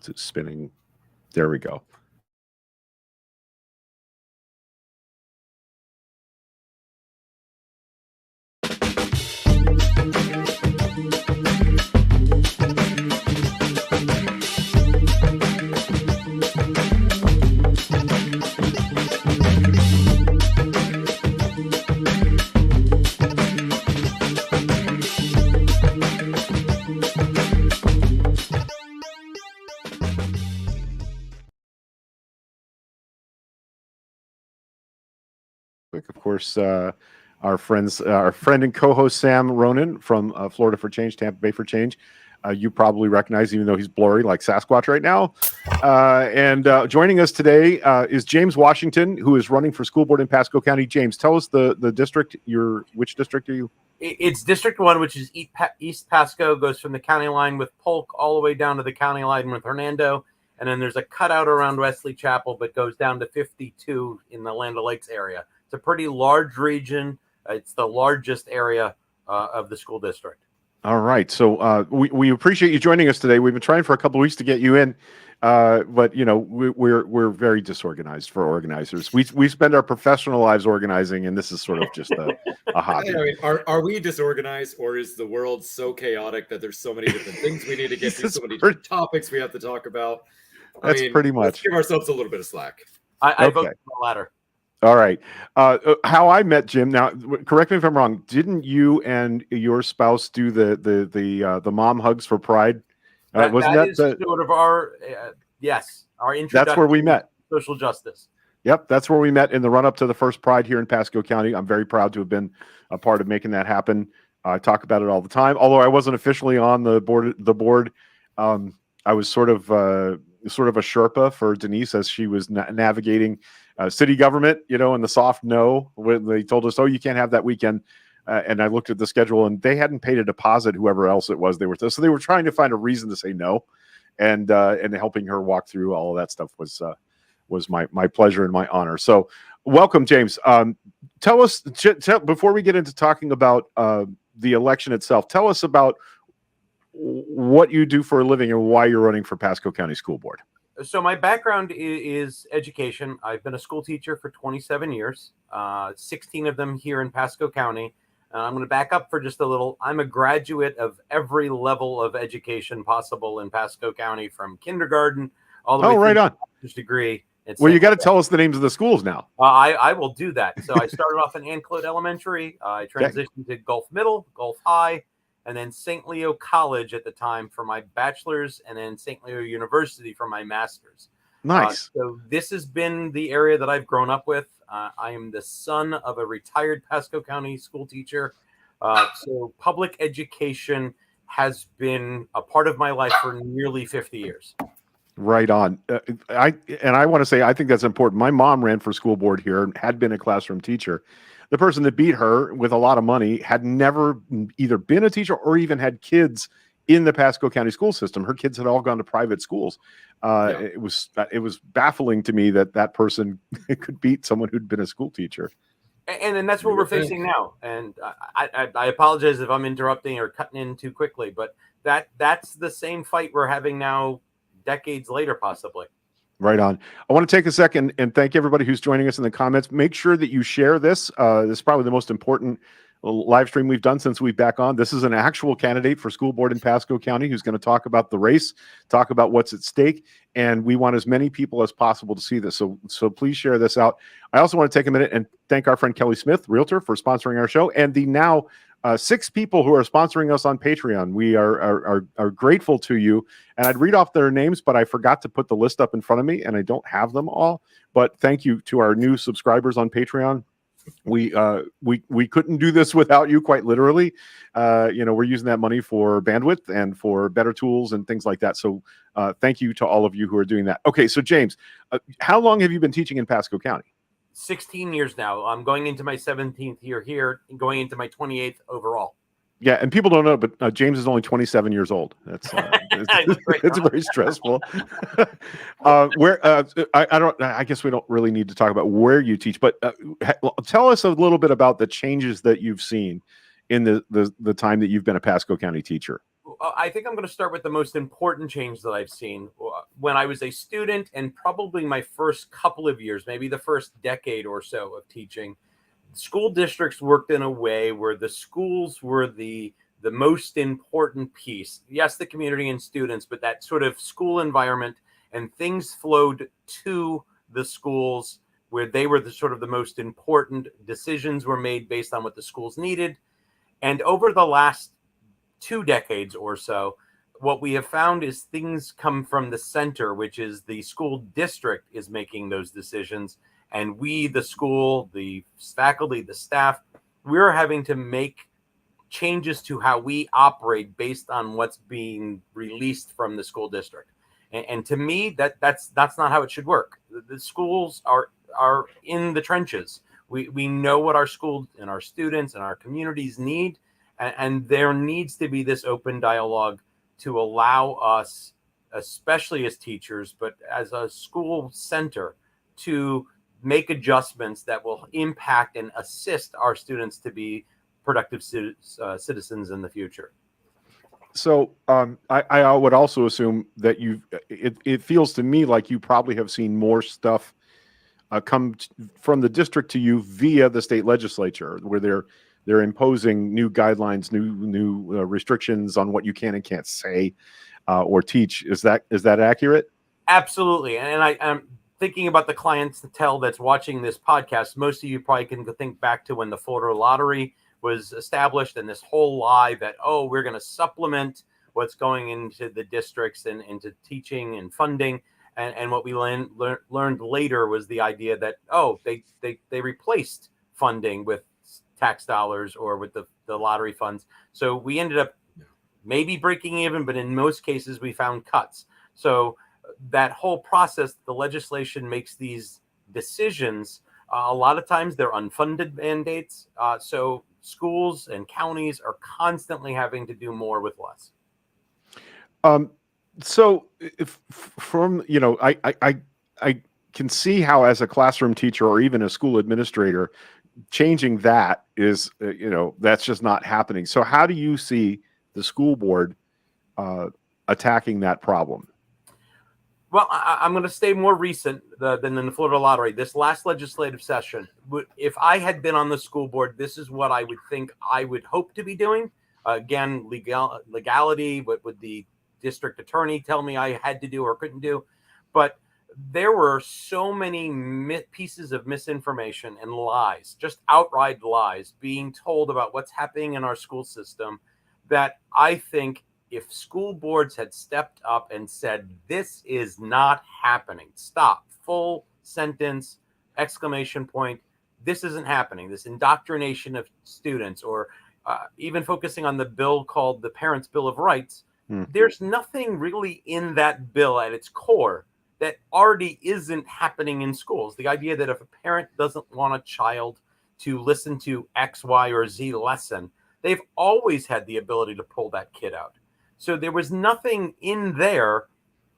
It's spinning. There we go. Of course, our friend and co-host Sam Ronan from Florida for Change, Tampa Bay for Change. You probably recognize, even though he's blurry like Sasquatch right now. And joining us today is James Washington, who is running for school board in Pasco County. James, tell us the district. Which district are you? It's District 1, which is East Pasco, goes from the county line with Polk all the way down to the county line with Hernando. And then there's a cutout around Wesley Chapel, but goes down to 52 in the Land O'Lakes area. It's a pretty large region. It's the largest area of the school district. All right. So we appreciate you joining us today. We've been trying for a couple of weeks to get you in, but you know we're very disorganized for organizers. We spend our professional lives organizing, and this is sort of just a hobby. I mean, are we disorganized, or is the world so chaotic that there's so many different things we need to get to, so many different topics we have to talk about? That's pretty much. Let's give ourselves a little bit of slack. I vote for the latter. All right. How I met Jim. Now, correct me if I'm wrong. Didn't you and your spouse do the mom hugs for Pride? Wasn't that sort of our yes, our introduction? That's where we met. Social justice. Yep, that's where we met in the run up to the first Pride here in Pasco County. I'm very proud to have been a part of making that happen. I talk about it all the time. Although I wasn't officially on the board, I was sort of a Sherpa for Denise as she was navigating city government, and the soft no when they told us, oh, you can't have that weekend. And I looked at the schedule, and they hadn't paid a deposit, whoever else it was. So they were trying to find a reason to say no, and helping her walk through all of that stuff was my pleasure and my honor. So welcome, James. Tell us, before we get into talking about the election itself, tell us about what you do for a living and why you're running for Pasco County School Board. So my background is education. I've been a school teacher for 27 years, 16 of them here in Pasco County. I'm going to back up for just a little. I'm a graduate of every level of education possible in Pasco County, from kindergarten all the way right to on bachelor's degree. Well, you got to tell us the names of the schools now. I will do that. So I started off in Anclote Elementary. I transitioned to Gulf Middle, Gulf High, and then St. Leo College at the time for my bachelor's, and then St. Leo University for my master's. Nice. So this has been the area that I've grown up with. I am the son of a retired Pasco County school teacher. So public education has been a part of my life for nearly 50 years. Right on. I want to say, I think that's important. My mom ran for school board here and had been a classroom teacher. The person that beat her with a lot of money had never either been a teacher or even had kids in the Pasco County school system. Her kids had all gone to private schools. It was baffling to me that person could beat someone who'd been a school teacher. And that's what we're facing now. And I apologize if I'm interrupting or cutting in too quickly, but that's the same fight we're having now, decades later, possibly. Right on. I want to take a second and thank everybody who's joining us in the comments. Make sure that you share this. This is probably the most important live stream we've done since we've back on. This is an actual candidate for school board in Pasco County who's going to talk about the race, talk about what's at stake, and we want as many people as possible to see this. So please share this out. I also want to take a minute and thank our friend Kelly Smith, Realtor, for sponsoring our show, and the now 6 people who are sponsoring us on Patreon. We are grateful to you, and I'd read off their names, but I forgot to put the list up in front of me, and I don't have them all. But thank you to our new subscribers on Patreon. We couldn't do this without you, quite literally. We're using that money for bandwidth and for better tools and things like that. So thank you to all of you who are doing that. Okay, so James, how long have you been teaching in Pasco County? 16 years now. I'm going into my 17th year here and going into my 28th overall. Yeah, and people don't know, but James is only 27 years old. That's it's very stressful. I guess we don't really need to talk about where you teach, but tell us a little bit about the changes that you've seen in the time that you've been a Pasco County teacher. I think I'm going to start with the most important change that I've seen. When I was a student, and probably my first couple of years, maybe the first decade or so of teaching, school districts worked in a way where the schools were the most important piece. Yes, the community and students, but that sort of school environment, and things flowed to the schools where they were the sort of the most important. Decisions were made based on what the schools needed. And over the last 2 decades or so, what we have found is things come from the center, which is the school district is making those decisions. And we, the school, the faculty, the staff, we're having to make changes to how we operate based on what's being released from the school district. And to me, that's not how it should work. The schools are in the trenches. We know what our schools and our students and our communities need. And there needs to be this open dialogue to allow us, especially as teachers, but as a school center, to make adjustments that will impact and assist our students to be productive citizens in the future. So I would also assume that it feels to me like you probably have seen more stuff come from the district to you via the state legislature, where they're imposing new guidelines, new restrictions on what you can and can't say or teach. Is that accurate? Absolutely. And I'm thinking about the clientele that's watching this podcast. Most of you probably can think back to when the Florida lottery was established, and this whole lie that, we're going to supplement what's going into the districts and into teaching and funding. And what we learned later was the idea that, they replaced funding with tax dollars or with the lottery funds. So we ended up maybe breaking even, but in most cases we found cuts. So that whole process, the legislation makes these decisions. A lot of times they're unfunded mandates. So schools and counties are constantly having to do more with less. So if from, I can see how, as a classroom teacher or even a school administrator, changing that is, that's just not happening. So how do you see the school board attacking that problem? Well, I'm going to stay more recent than in the Florida lottery. This last legislative session, if I had been on the school board, this is what I would think I would hope to be doing. Again, legality, what would the district attorney tell me I had to do or couldn't do? But there were so many pieces of misinformation and lies, just outright lies, being told about what's happening in our school system, that I think if school boards had stepped up and said, this is not happening, stop, full sentence, exclamation point, this isn't happening, this indoctrination of students, or even focusing on the bill called the Parents' Bill of Rights, there's nothing really in that bill at its core that already isn't happening in schools. The idea that if a parent doesn't want a child to listen to X, Y, or Z lesson, they've always had the ability to pull that kid out. So there was nothing in there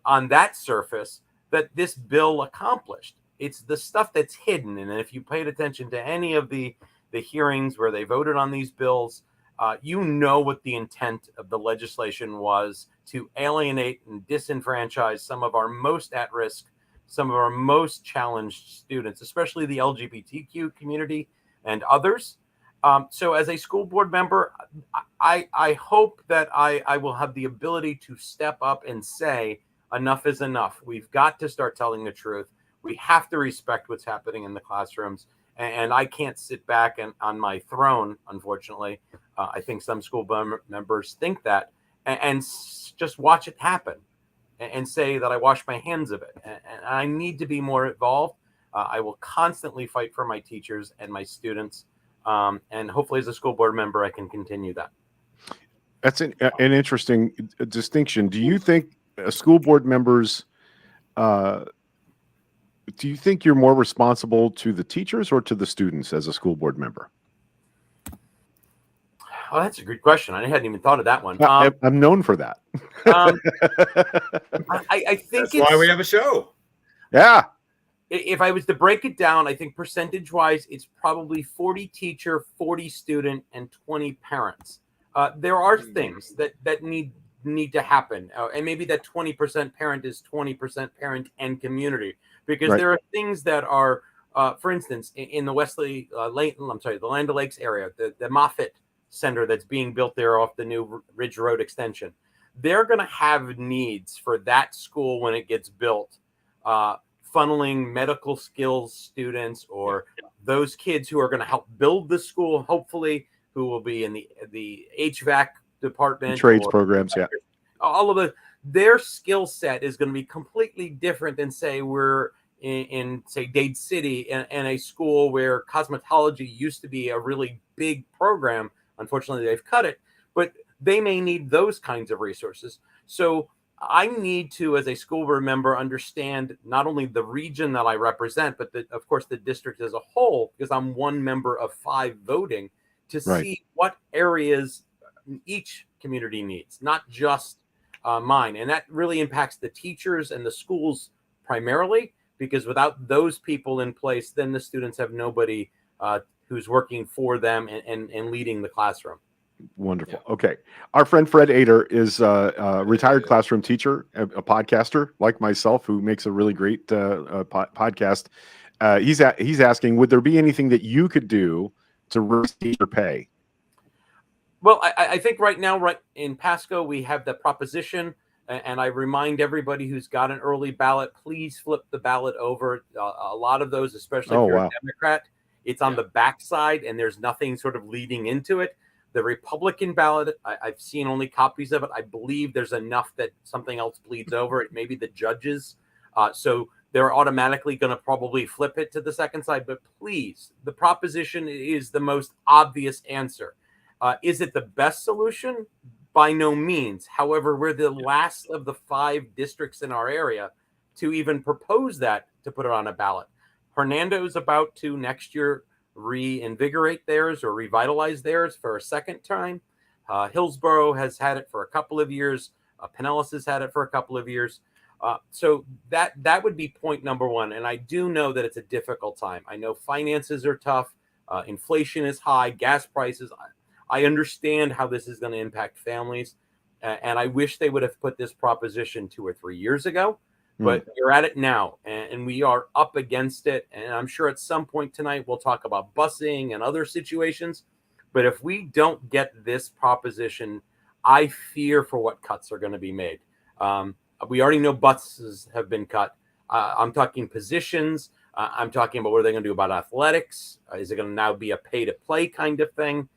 on that surface that this bill accomplished. It's the stuff that's hidden. And if you paid attention to any of the hearings where they voted on these bills, what the intent of the legislation was: to alienate and disenfranchise some of our most at risk, some of our most challenged students, especially the LGBTQ community and others. So as a school board member, I hope that I will have the ability to step up and say, enough is enough. We've got to start telling the truth. We have to respect what's happening in the classrooms. And I can't sit back on my throne, unfortunately. I think some school members think that, and just watch it happen and say that I wash my hands of it. And I need to be more involved. I will constantly fight for my teachers and my students. And hopefully as a school board member, I can continue that. That's an interesting distinction. Do you think school board members, do you think you're more responsible to the teachers or to the students as a school board member? Oh, that's a good question. I hadn't even thought of that one. I'm known for that. I think that's why we have a show. Yeah. If I was to break it down, I think percentage-wise, it's probably 40 teacher, 40 student, and 20 parents. There are things that need need to happen. And maybe that 20% parent is 20% parent and community, because Right. there are things that are, for instance, in the the Land O'Lakes area, the Moffitt Center that's being built there off the new Ridge Road extension. They're going to have needs for that school when it gets built, funneling medical skills students or those kids who are going to help build the school, hopefully, who will be in the HVAC department, Trades programs, yeah. All of their skill set is going to be completely different than, say, we're in say Dade City in a school where cosmetology used to be a really big program. Unfortunately, they've cut it, but they may need those kinds of resources. So I need to, as a school board member, understand not only the region that I represent, but of course the district as a whole, because I'm one member of 5 voting, to see what areas each community needs, not just mine. And that really impacts the teachers and the schools primarily, because without those people in place, then the students have nobody who's working for them and leading the classroom. Wonderful. Yeah. Okay. Our friend Fred Ader is a retired classroom teacher, a podcaster like myself, who makes a really great podcast. He's asking, would there be anything that you could do to raise teacher pay? Well, I think right now, right in Pasco, we have the proposition, and I remind everybody who's got an early ballot, please flip the ballot over. A lot of those, especially if you're a Democrat, it's on the backside, and there's nothing sort of leading into it. The Republican ballot, I've seen only copies of it. I believe there's enough that something else bleeds over. It may be the judges. So they're automatically going to probably flip it to the second side. But please, the proposition is the most obvious answer. Is it the best solution? By no means. However, we're the last of the 5 districts in our area to even propose that, to put it on a ballot. Hernando is about to next year reinvigorate theirs or revitalize theirs for a second time. Hillsborough has had it for a couple of years. Pinellas has had it for a couple of years. So that would be point number 1. And I do know that it's a difficult time. I know finances are tough. Inflation is high. Gas prices. I understand how this is going to impact families. And I wish they would have put this proposition 2 or 3 years ago. But you're at it now, and we are up against it. And I'm sure at some point tonight we'll talk about busing and other situations. But if we don't get this proposition, I fear for what cuts are going to be made. We already know buses have been cut. I'm talking positions. I'm talking about what are they going to do about athletics? Is it going to now be a pay-to-play kind of thing?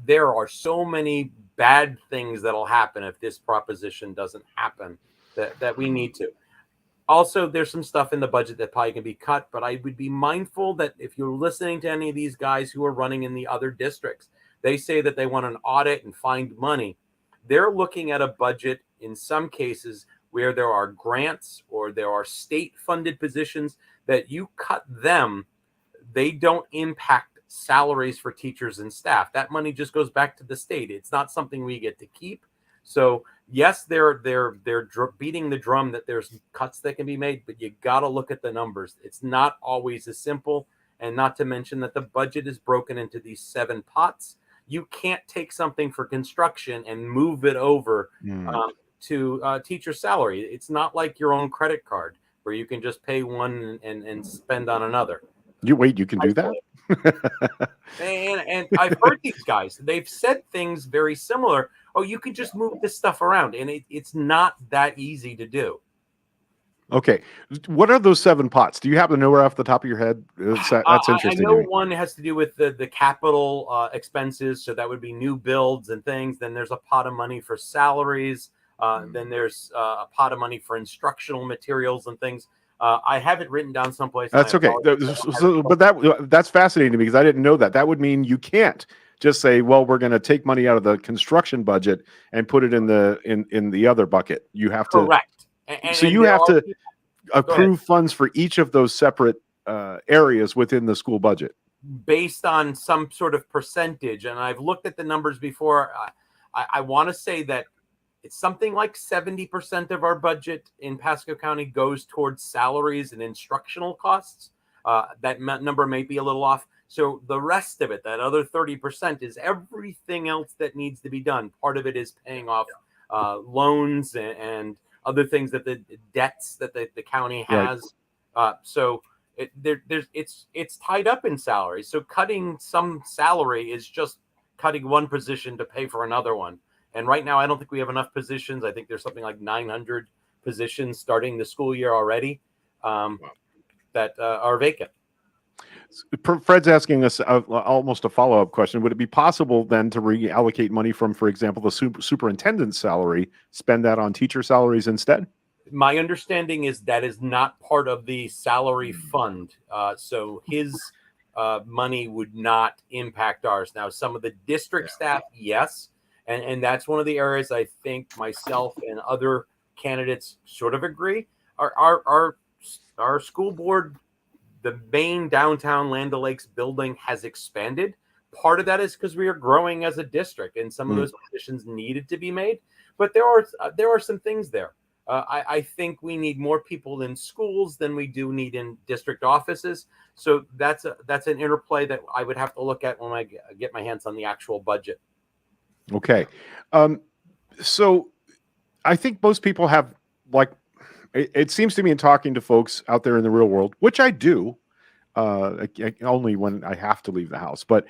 There are so many bad things that'll happen if this proposition doesn't happen that we need to. Also, there's some stuff in the budget that probably can be cut, but I would be mindful that if you're listening to any of these guys who are running in the other districts, they say that they want an audit and find money. They're looking at a budget in some cases where there are grants or there are state-funded positions that you cut them, they don't impact salaries for teachers and staff. That money just goes back to the state. It's not something we get to keep. So yes, they're beating the drum that there's cuts that can be made, but you got to look at the numbers. It's not always as simple, and not to mention that the budget is broken into these 7 pots. You can't take something for construction and move it over to teacher salary. It's not like your own credit card where you can just pay one and spend on another. You can do that? And I've heard these guys, they've said things very similar. Oh, you can just move this stuff around, and it's not that easy to do. Okay. What are those 7 pots? Do you happen to know off the top of your head? That's interesting. I know one has to do with the capital expenses. So that would be new builds and things. Then there's a pot of money for salaries. Then there's a pot of money for instructional materials and things. I have it written down someplace. That's okay. But that's fascinating to me because I didn't know that. That would mean you can't just say, well, we're going to take money out of the construction budget and put it in the other bucket. You have to. Correct. So you have to accrue funds for each of those separate areas within the school budget based on some sort of percentage. And I've looked at the numbers before. I want to say that it's something like 70% of our budget in Pasco County goes towards salaries and instructional costs. That number may be a little off. So the rest of it, that other 30%, is everything else that needs to be done. Part of it is paying off loans and other things that the debts that the county has. So it's tied up in salary. So cutting some salary is just cutting one position to pay for another one. And right now, I don't think we have enough positions. I think there's something like 900 positions starting the school year already that are vacant. Fred's asking us almost a follow-up question. Would it be possible then to reallocate money from, for example, the superintendent's salary, spend that on teacher salaries instead? My understanding is that is not part of the salary fund. So his money would not impact ours. Now, some of the district staff, yes. And that's one of the areas I think myself and other candidates sort of agree. Our school board, the main downtown Land O'Lakes building has expanded. Part of that is because we are growing as a district, and some of those positions needed to be made. But there are some things there. I think we need more people in schools than we do need in district offices. So that's an interplay that I would have to look at when I get my hands on the actual budget. Okay. So I think most people have, like, it seems to me in talking to folks out there in the real world, which I do, only when I have to leave the house, but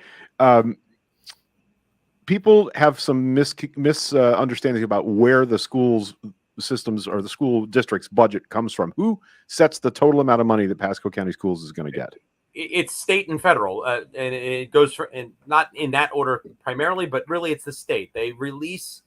people have some misunderstanding about where the schools systems or the school district's budget comes from. Who sets the total amount of money that Pasco County Schools is going to get? It's state and federal, and it goes for, and not in that order primarily, but really it's the state. They release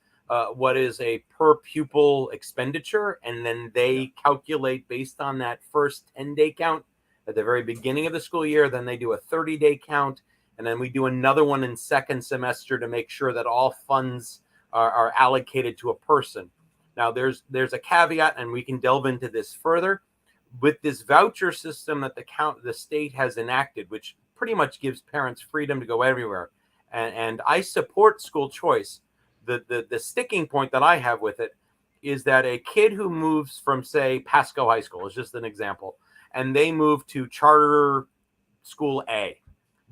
what is a per pupil expenditure, and then they calculate based on that first 10-day count at the very beginning of the school year. Then they do a 30-day count, and then we do another one in second semester to make sure that all funds are allocated to a person. Now, there's a caveat, and we can delve into this further. With this voucher system that the state has enacted, which pretty much gives parents freedom to go everywhere, and I support school choice. The sticking point that I have with it is that a kid who moves from, say, Pasco High School is just an example, and they move to charter school A,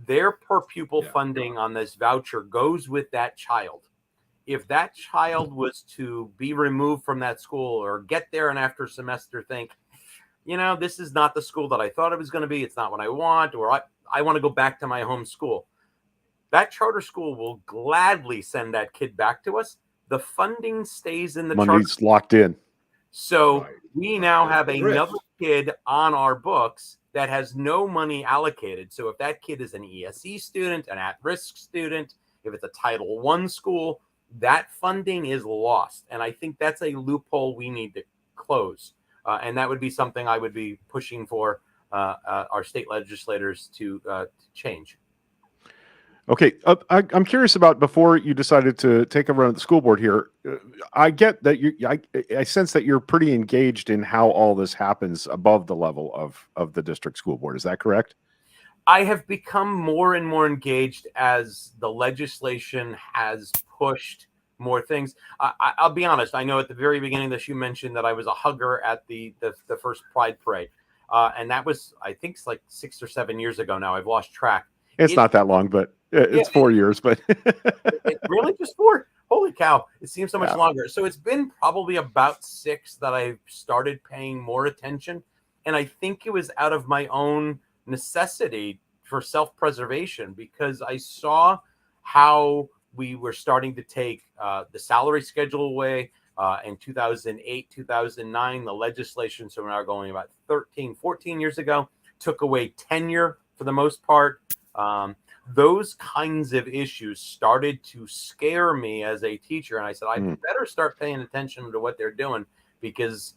their per pupil funding on this voucher goes with that child. If that child was to be removed from that school or get there and after a semester think, this is not the school that I thought it was going to be, it's not what I want, or I want to go back to my home school, that charter school will gladly send that kid back to us. The funding stays in the money's locked in. So we now have another kid on our books that has no money allocated. So if that kid is an ESE student, an at-risk student, if it's a Title I school, that funding is lost. And I think that's a loophole we need to close. And that would be something I would be pushing for our state legislators to change. Okay, I'm curious about, before you decided to take a run at the school board here, I get that I sense that you're pretty engaged in how all this happens above the level of the district school board. Is that correct? I have become more and more engaged as the legislation has pushed more things. I'll be honest. I know at the very beginning of this, you mentioned that I was a hugger at the first Pride Parade. And that was, I think, it's like 6 or 7 years ago now. I've lost track. It's not that long, but it's 4 years. But really, just 4? Holy cow! It seems so much longer. So it's been probably about 6 that I started paying more attention, and I think it was out of my own necessity for self-preservation, because I saw how we were starting to take the salary schedule away. In 2008, 2009, the legislation, so we're now going about 13, 14 years ago, took away tenure for the most part. Those kinds of issues started to scare me as a teacher. And I said, I better start paying attention to what they're doing, because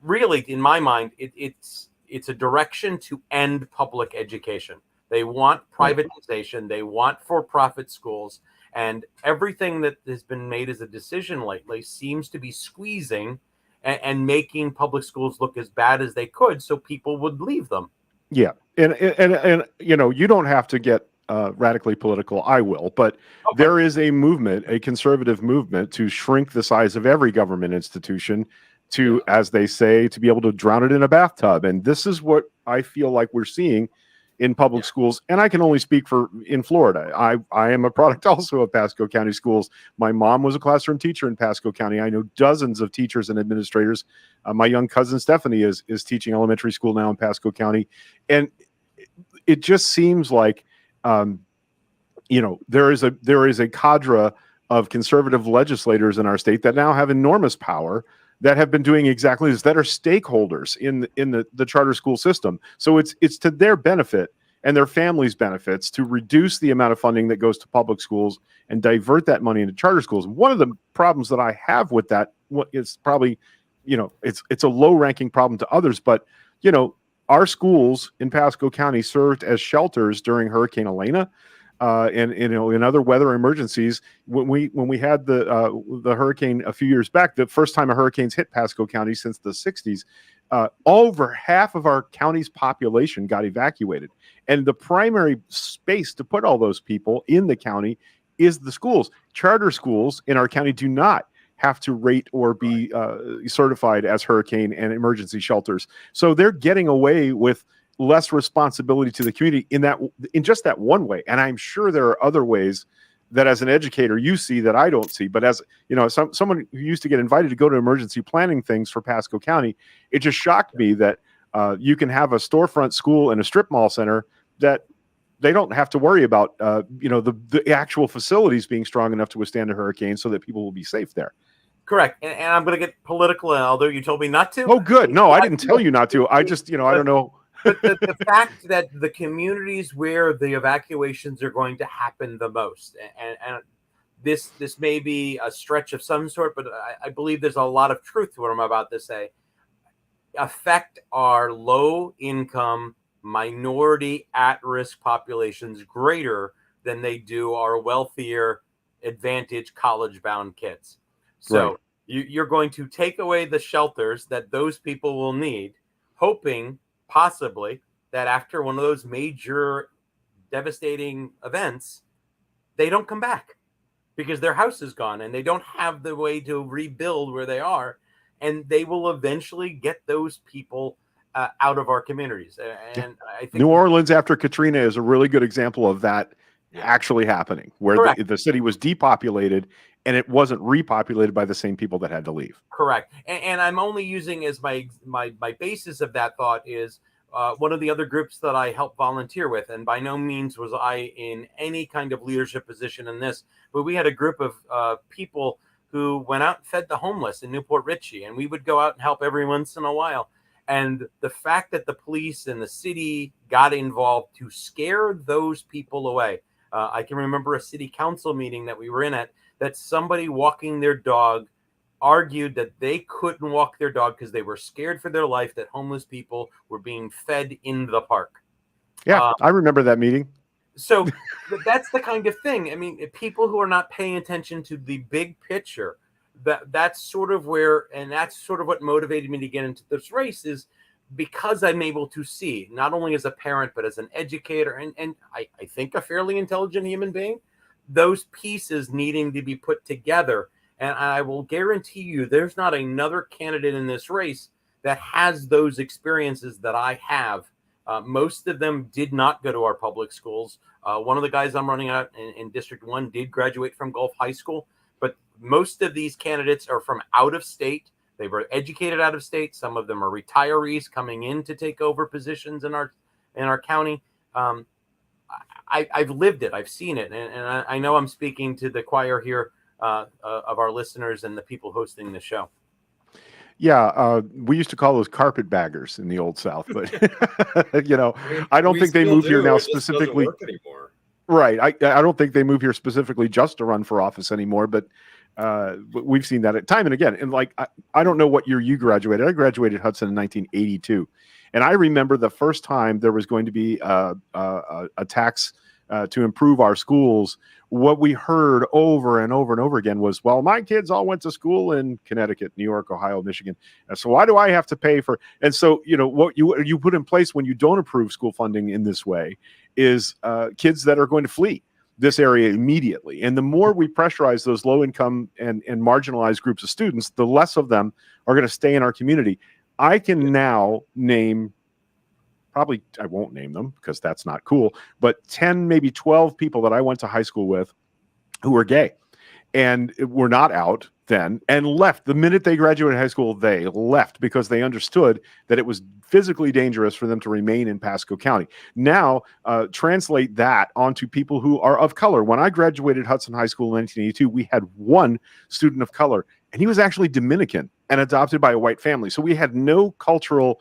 really, in my mind, it's a direction to end public education. They want privatization. They want for-profit schools. And everything that has been made as a decision lately seems to be squeezing and making public schools look as bad as they could, so people would leave them. Yeah. And you don't have to get radically political. I will. But there is a movement, a conservative movement, to shrink the size of every government institution to, as they say, to be able to drown it in a bathtub. And this is what I feel like we're seeing in public schools. And I can only speak for in Florida. I am a product also of Pasco County schools. My mom was a classroom teacher in Pasco County. I know dozens of teachers and administrators. My young cousin Stephanie is teaching elementary school now in Pasco County. And it just seems like, there is a cadre of conservative legislators in our state that now have enormous power, that have been doing exactly this, that are stakeholders in the charter school system. So it's to their benefit and their families' benefits to reduce the amount of funding that goes to public schools and divert that money into charter schools. One of the problems that I have with that is probably, it's a low-ranking problem to others, but our schools in Pasco County served as shelters during Hurricane Elena. And in other weather emergencies, when we had the hurricane a few years back, the first time a hurricane's hit Pasco County since the 60s, over half of our county's population got evacuated. And the primary space to put all those people in the county is the schools. Charter schools in our county do not have to rate or be certified as hurricane and emergency shelters. So they're getting away with less responsibility to the community in just that one way. And I'm sure there are other ways that as an educator you see that I don't see. But as someone who used to get invited to go to emergency planning things for Pasco County, it just shocked me that you can have a storefront school and a strip mall center that they don't have to worry about the actual facilities being strong enough to withstand a hurricane so that people will be safe there. Correct. And I'm going to get political, although you told me not to. Oh, good. No, I didn't tell you not to. I just, I don't know. But the fact that the communities where the evacuations are going to happen the most, and this may be a stretch of some sort, but I believe there's a lot of truth to what I'm about to say, affect our low-income, minority, at-risk populations greater than they do our wealthier, advantaged, college-bound kids. So you're going to take away the shelters that those people will need, hoping possibly that after one of those major devastating events, they don't come back because their house is gone and they don't have the way to rebuild where they are. And they will eventually get those people out of our communities. And I think New Orleans after Katrina is a really good example of that actually happening, where the city was depopulated and it wasn't repopulated by the same people that had to leave. Correct. And I'm only using as my basis of that thought is one of the other groups that I help volunteer with. And by no means was I in any kind of leadership position in this, but we had a group of people who went out and fed the homeless in Newport Richey. And we would go out and help every once in a while. And the fact that the police and the city got involved to scare those people away. I can remember a city council meeting that we were in at, that somebody walking their dog argued that they couldn't walk their dog because they were scared for their life that homeless people were being fed in the park. Yeah, I remember that meeting. So that's the kind of thing. I mean, people who are not paying attention to the big picture, that's sort of where, and that's sort of what motivated me to get into this race, is because I'm able to see, not only as a parent, but as an educator, and I think a fairly intelligent human being, those pieces needing to be put together. And I will guarantee you there's not another candidate in this race that has those experiences that I have. Most of them did not go to our public schools. One of the guys I'm running out in District 1 did graduate from Gulf High School, but most of these candidates are from out of state. They were educated out of state. Some of them are retirees coming in to take over positions in our county. I've lived it. I've seen it. And I know I'm speaking to the choir here of our listeners and the people hosting the show. Yeah, we used to call those carpetbaggers in the Old South, but I don't think they move here now specifically. Right. I don't think they move here specifically just to run for office anymore, but we've seen that time and again. And I don't know what year you graduated. I graduated Hudson in 1982. And I remember the first time there was going to be a tax to improve our schools. What we heard over and over and over again was, well, my kids all went to school in Connecticut, New York, Ohio, Michigan. So why do I have to pay for? And so, what you put in place when you don't approve school funding in this way is kids that are going to flee this area immediately. And the more we pressurize those low income and marginalized groups of students, the less of them are going to stay in our community. I can now name probably, I won't name them because that's not cool, but 10, maybe 12 people that I went to high school with who were gay and were not out then and left. The minute they graduated high school, they left because they understood that it was physically dangerous for them to remain in Pasco County. Now, translate that onto people who are of color. When I graduated Hudson High School in 1982, we had one student of color, and he was actually Dominican and adopted by a white family. So we had no cultural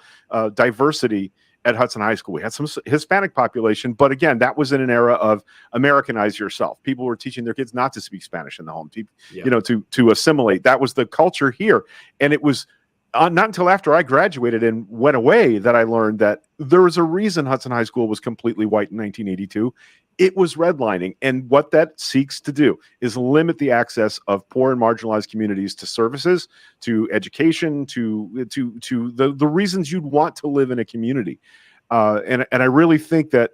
diversity at Hudson High School. We had some Hispanic population, but again, that was in an era of Americanize yourself. People were teaching their kids not to speak Spanish in the home, to assimilate. That was the culture here. And it was not until after I graduated and went away that I learned that there was a reason Hudson High School was completely white in 1982. It was redlining. And what that seeks to do is limit the access of poor and marginalized communities to services, to education, to the reasons you'd want to live in a community. And I really think that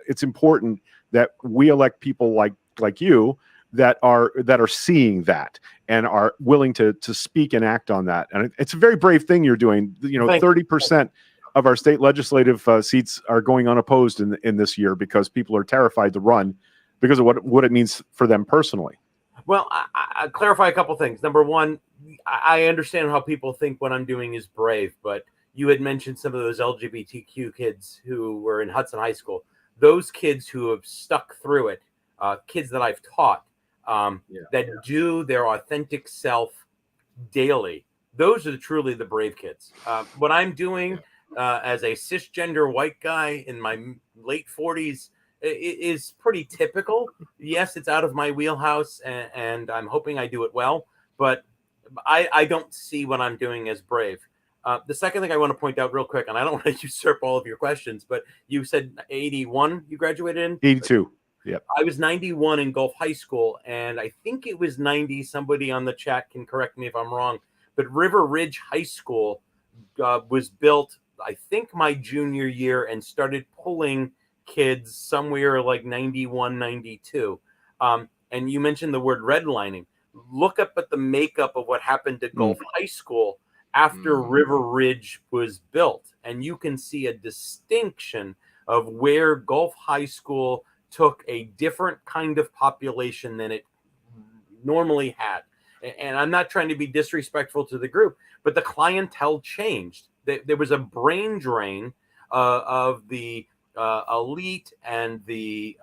it's important that we elect people like you that are seeing that and are willing to speak and act on that. And it's a very brave thing you're doing. 30% of our state legislative seats are going unopposed in this year because people are terrified to run because of what it means for them personally. Well, I clarify a couple things. Number one, I understand how people think what I'm doing is brave, but you had mentioned some of those LGBTQ kids who were in Hudson High School. Those kids who have stuck through it, kids that I've taught, do their authentic self daily. Those are truly the brave kids. What I'm doing as a cisgender white guy in my late 40s is pretty typical. Yes, it's out of my wheelhouse, and I'm hoping I do it well, but I don't see what I'm doing as brave. The second thing I want to point out real quick, and I don't want to usurp all of your questions, but you said 81 you graduated in? 82. Yep. I was 91 in Gulf High School, and I think it was 90. Somebody on the chat can correct me if I'm wrong, but River Ridge High School was built, I think, my junior year and started pulling kids somewhere like 91, 92. And you mentioned the word redlining. Look up at the makeup of what happened to Gulf High School after River Ridge was built, and you can see a distinction of where Gulf High School took a different kind of population than it normally had. And I'm not trying to be disrespectful to the group, but the clientele changed. There was a brain drain of the elite and the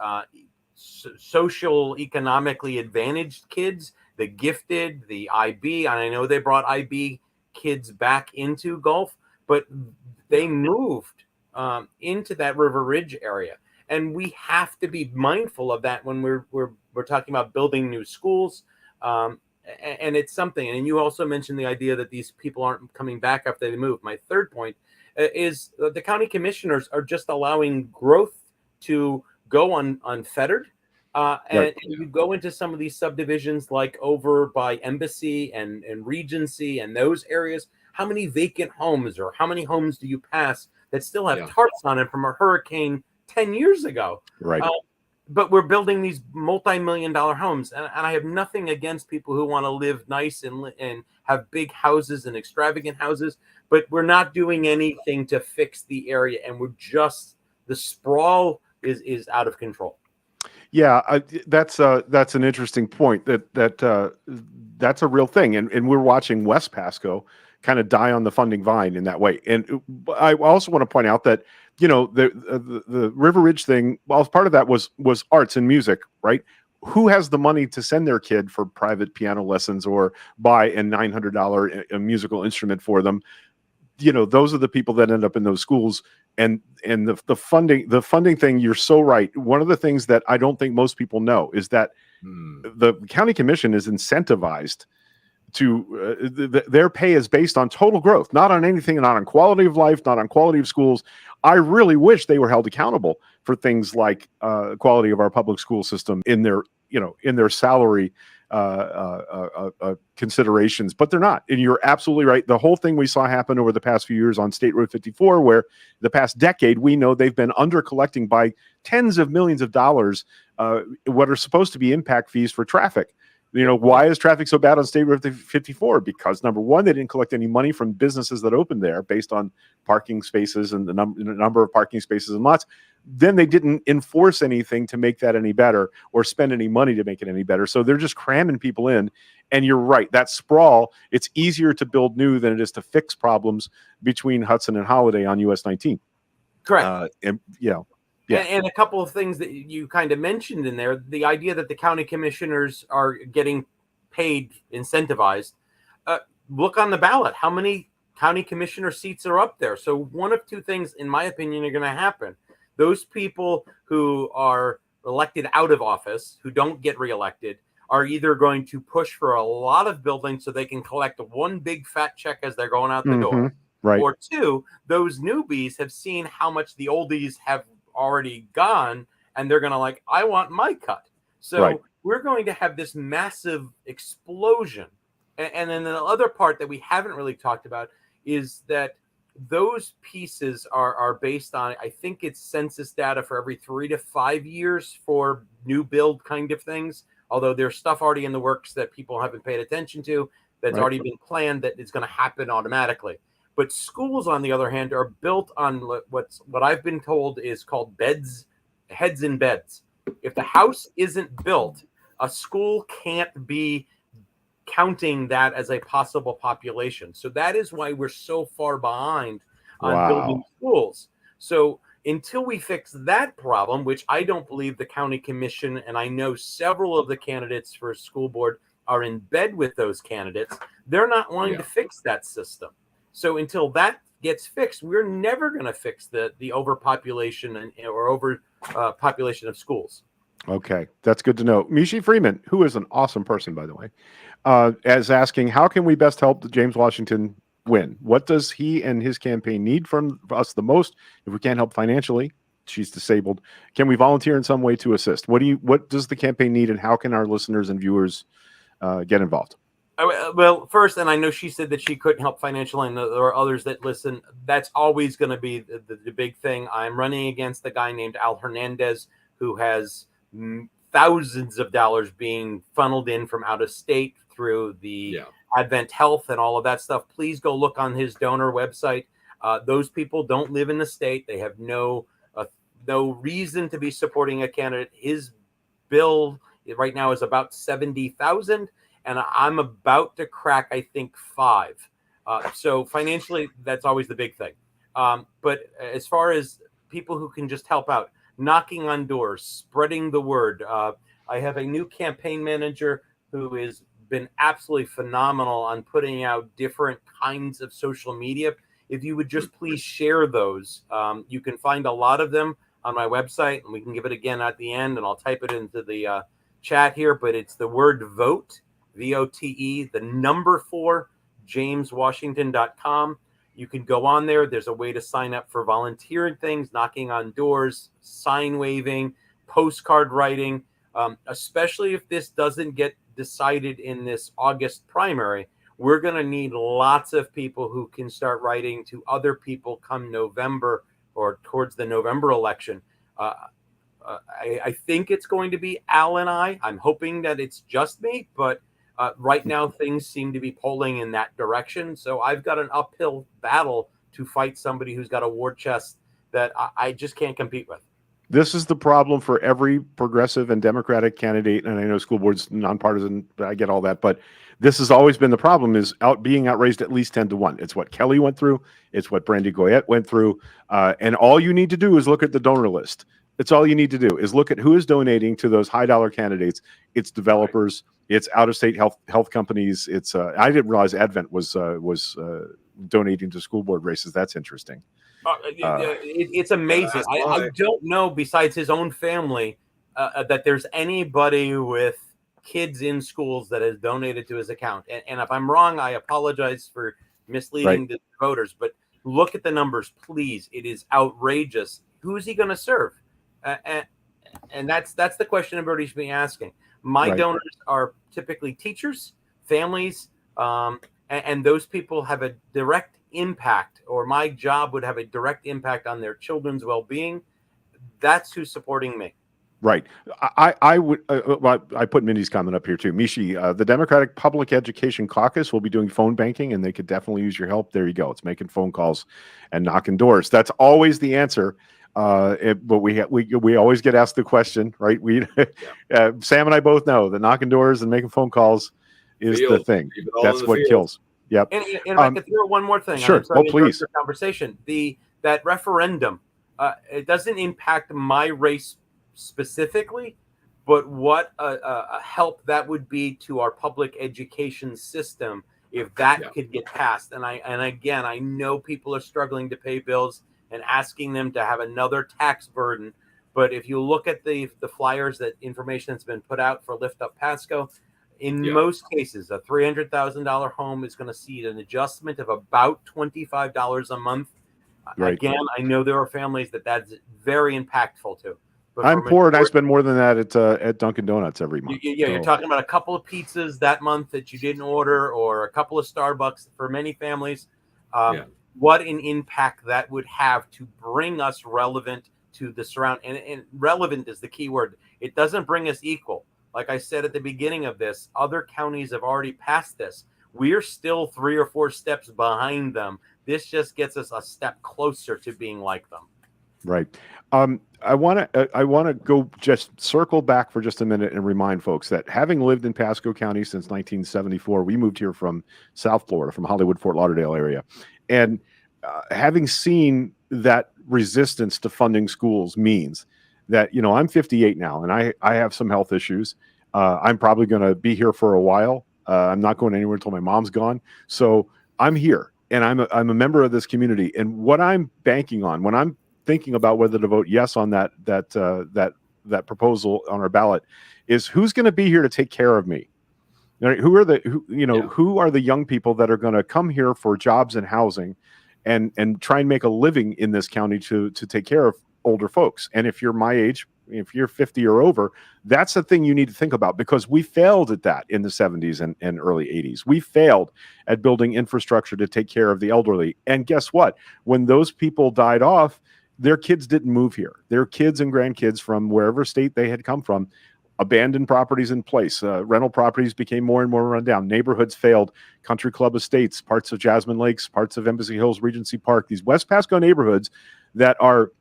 social economically advantaged kids, the gifted, the IB. And I know they brought IB kids back into Gulf, but they moved into that River Ridge area. And we have to be mindful of that when we're talking about building new schools. And it's something. And you also mentioned the idea that these people aren't coming back after they move. My third point is the county commissioners are just allowing growth to go unfettered. And you go into some of these subdivisions like over by Embassy and Regency and those areas, how many vacant homes or how many homes do you pass that still have tarps on it from a hurricane 10 years ago? Right. But we're building these multi-million-dollar homes, and I have nothing against people who want to live nice and have big houses and extravagant houses, but we're not doing anything to fix the area, and the sprawl is out of control. Yeah, that's an interesting point. That's a real thing, and we're watching West Pasco kind of die on the funding vine in that way. And I also want to point out that the River Ridge thing, well, part of that was arts and music, right? Who has the money to send their kid for private piano lessons or buy a $900 musical instrument for them? Those are the people that end up in those schools. And the funding thing, you're so right. One of the things that I don't think most people know is that the county commission is incentivized to their pay is based on total growth, not on anything, not on quality of life, not on quality of schools. I really wish they were held accountable for things like quality of our public school system in their salary considerations, but they're not. And you're absolutely right. The whole thing we saw happen over the past few years on State Road 54, where the past decade, we know they've been under collecting by tens of millions of dollars, what are supposed to be impact fees for traffic. Why is traffic so bad on State Route 54? Because number one, they didn't collect any money from businesses that opened there based on parking spaces and the number of parking spaces and lots. Then they didn't enforce anything to make that any better or spend any money to make it any better. So they're just cramming people in. And you're right, that sprawl, it's easier to build new than it is to fix problems between Hudson and Holiday on US 19. Correct. Yeah. And a couple of things that you kind of mentioned in there, the idea that the county commissioners are getting paid, incentivized. Look on the ballot. How many county commissioner seats are up there? So one of two things, in my opinion, are going to happen. Those people who are elected out of office, who don't get reelected, are either going to push for a lot of buildings so they can collect one big fat check as they're going out the door. Right. Or two, those newbies have seen how much the oldies have already gone, and they're going to I want my cut. So we're going to have this massive explosion. And then the other part that we haven't really talked about is that those pieces are based on, I think it's census data for every 3 to 5 years for new build kind of things. Although there's stuff already in the works that people haven't paid attention to that's already been planned that is going to happen automatically. But schools, on the other hand, are built on what I've been told is called heads in beds. If the house isn't built, a school can't be counting that as a possible population. So that is why we're so far behind on building schools. So until we fix that problem, which I don't believe the county commission, and I know several of the candidates for school board are in bed with those candidates, they're not wanting to fix that system. So until that gets fixed, we're never going to fix the overpopulation or population of schools. Okay, that's good to know. Mishi Freeman, who is an awesome person, by the way, is asking, how can we best help James Washington win? What does he and his campaign need from us the most? If we can't help financially, she's disabled, can we volunteer in some way to assist? What does the campaign need, and how can our listeners and viewers get involved? Well, first, and I know she said that she couldn't help financially, and there are others that listen. That's always going to be the big thing. I'm running against a guy named Al Hernandez, who has thousands of dollars being funneled in from out of state through the Advent Health and all of that stuff. Please go look on his donor website. Those people don't live in the state. They have no reason to be supporting a candidate. His bill right now is about $70,000, and I'm about to crack, I think, 5. So financially, that's always the big thing. But as far as people who can just help out, knocking on doors, spreading the word. I have a new campaign manager who has been absolutely phenomenal on putting out different kinds of social media. If you would just please share those, you can find a lot of them on my website, and we can give it again at the end, and I'll type it into the chat here, but it's the word VOTE, VOTE, the number 4, jameswashington.com. You can go on there. There's a way to sign up for volunteering things, knocking on doors, sign waving, postcard writing, especially if this doesn't get decided in this August primary. We're going to need lots of people who can start writing to other people come November or towards the November election. I think it's going to be Al and I. I'm hoping that it's just me, but right now things seem to be polling in that direction. So I've got an uphill battle to fight somebody who's got a war chest that I just can't compete with. This is the problem for every progressive and Democratic candidate. And I know school board's nonpartisan, I get all that, but this has always been the problem, is being outraised at least 10-1. It's what Kelly went through. It's what Brandy Goyette went through. And all you need to do is look at the donor list. It's all you need to do is look at who is donating to those high dollar candidates. It's developers. It's out-of-state health companies. It's I didn't realize Advent was donating to school board races. That's interesting. It's amazing. I don't know, besides his own family, that there's anybody with kids in schools that has donated to his account. And if I'm wrong, I apologize for misleading the voters. But look at the numbers, please. It is outrageous. Who is he going to serve? And that's the question everybody's been asking. My donors are typically teachers, families, and those people have a direct impact, or my job would have a direct impact on their children's well-being. That's who's supporting me. Right. I would. Well, I put Mindy's comment up here too. Mishi, the Democratic Public Education Caucus will be doing phone banking, and they could definitely use your help. There you go. It's making phone calls and knocking doors. That's always the answer. But we always get asked the question, right? Sam and I both know that knocking doors and making phone calls is the thing. That's what kills. Yep. And if I could throw one more thing, sure. I'm sorry to please. your conversation. That referendum, it doesn't impact my race specifically, but what a help that would be to our public education system if that could get passed. And again, I know people are struggling to pay bills and asking them to have another tax burden. But if you look at the flyers, that information that's been put out for Lift Up Pasco, in most cases, a $300,000 home is going to see an adjustment of about $25 a month. Right. Again, I know there are families that's very impactful to. But I'm poor and I spend more than that at Dunkin' Donuts every month. You're talking about a couple of pizzas that month that you didn't order, or a couple of Starbucks for many families. What an impact that would have to bring us relevant to the surround. And relevant is the key word. It doesn't bring us equal. Like I said at the beginning of this, other counties have already passed this. We're still 3 or 4 steps behind them. This just gets us a step closer to being like them. Right. I want to go just circle back for just a minute and remind folks that having lived in Pasco County since 1974, we moved here from South Florida, from Hollywood, Fort Lauderdale area. And having seen that resistance to funding schools means that, I'm 58 now and I have some health issues. I'm probably going to be here for a while. I'm not going anywhere until my mom's gone. So I'm here and I'm a member of this community. And what I'm banking on when I'm thinking about whether to vote yes on that proposal on our ballot is who's going to be here to take care of me. Who are the young people that are going to come here for jobs and housing and try and make a living in this county to take care of older folks. And if you're my age, if you're 50 or over, that's the thing you need to think about, because we failed at that in the 70s and early 80s. We failed at building infrastructure to take care of the elderly. And guess what? When those people died off, their kids didn't move here. Their kids and grandkids from wherever state they had come from abandoned properties in place. Rental properties became more and more run down. Neighborhoods failed. Country Club Estates, parts of Jasmine Lakes, parts of Embassy Hills, Regency Park, these West Pasco neighborhoods that are,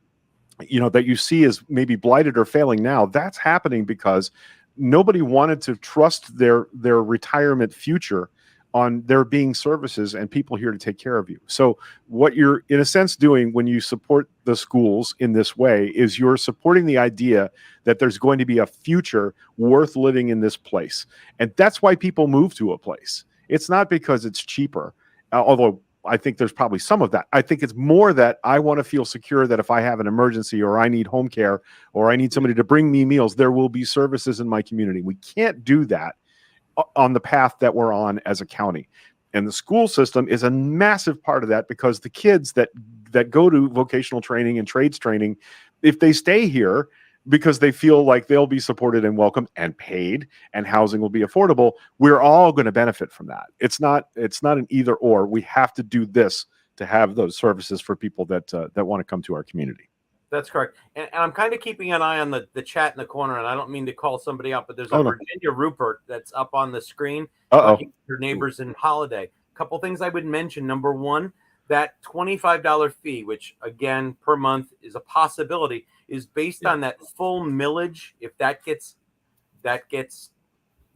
that you see as maybe blighted or failing now, that's happening because nobody wanted to trust their retirement future on there being services and people here to take care of you. So what you're in a sense doing when you support the schools in this way is you're supporting the idea that there's going to be a future worth living in this place. And that's why people move to a place. It's not because it's cheaper, although I think there's probably some of that. I think it's more that I want to feel secure that if I have an emergency or I need home care or I need somebody to bring me meals, there will be services in my community. We can't do that on the path that we're on as a county. And the school system is a massive part of that, because the kids that go to vocational training and trades training, if they stay here because they feel like they'll be supported and welcome and paid and housing will be affordable, we're all going to benefit from that. It's not an either or. We have to do this to have those services for people that want to come to our community. That's correct. And I'm kind of keeping an eye on the chat in the corner, and I don't mean to call somebody out, but there's a Virginia Rupert that's up on the screen. Talking to her neighbors in Holiday. A couple things I would mention. Number one, that $25 fee, which again per month is a possibility, is based on that full millage. If that gets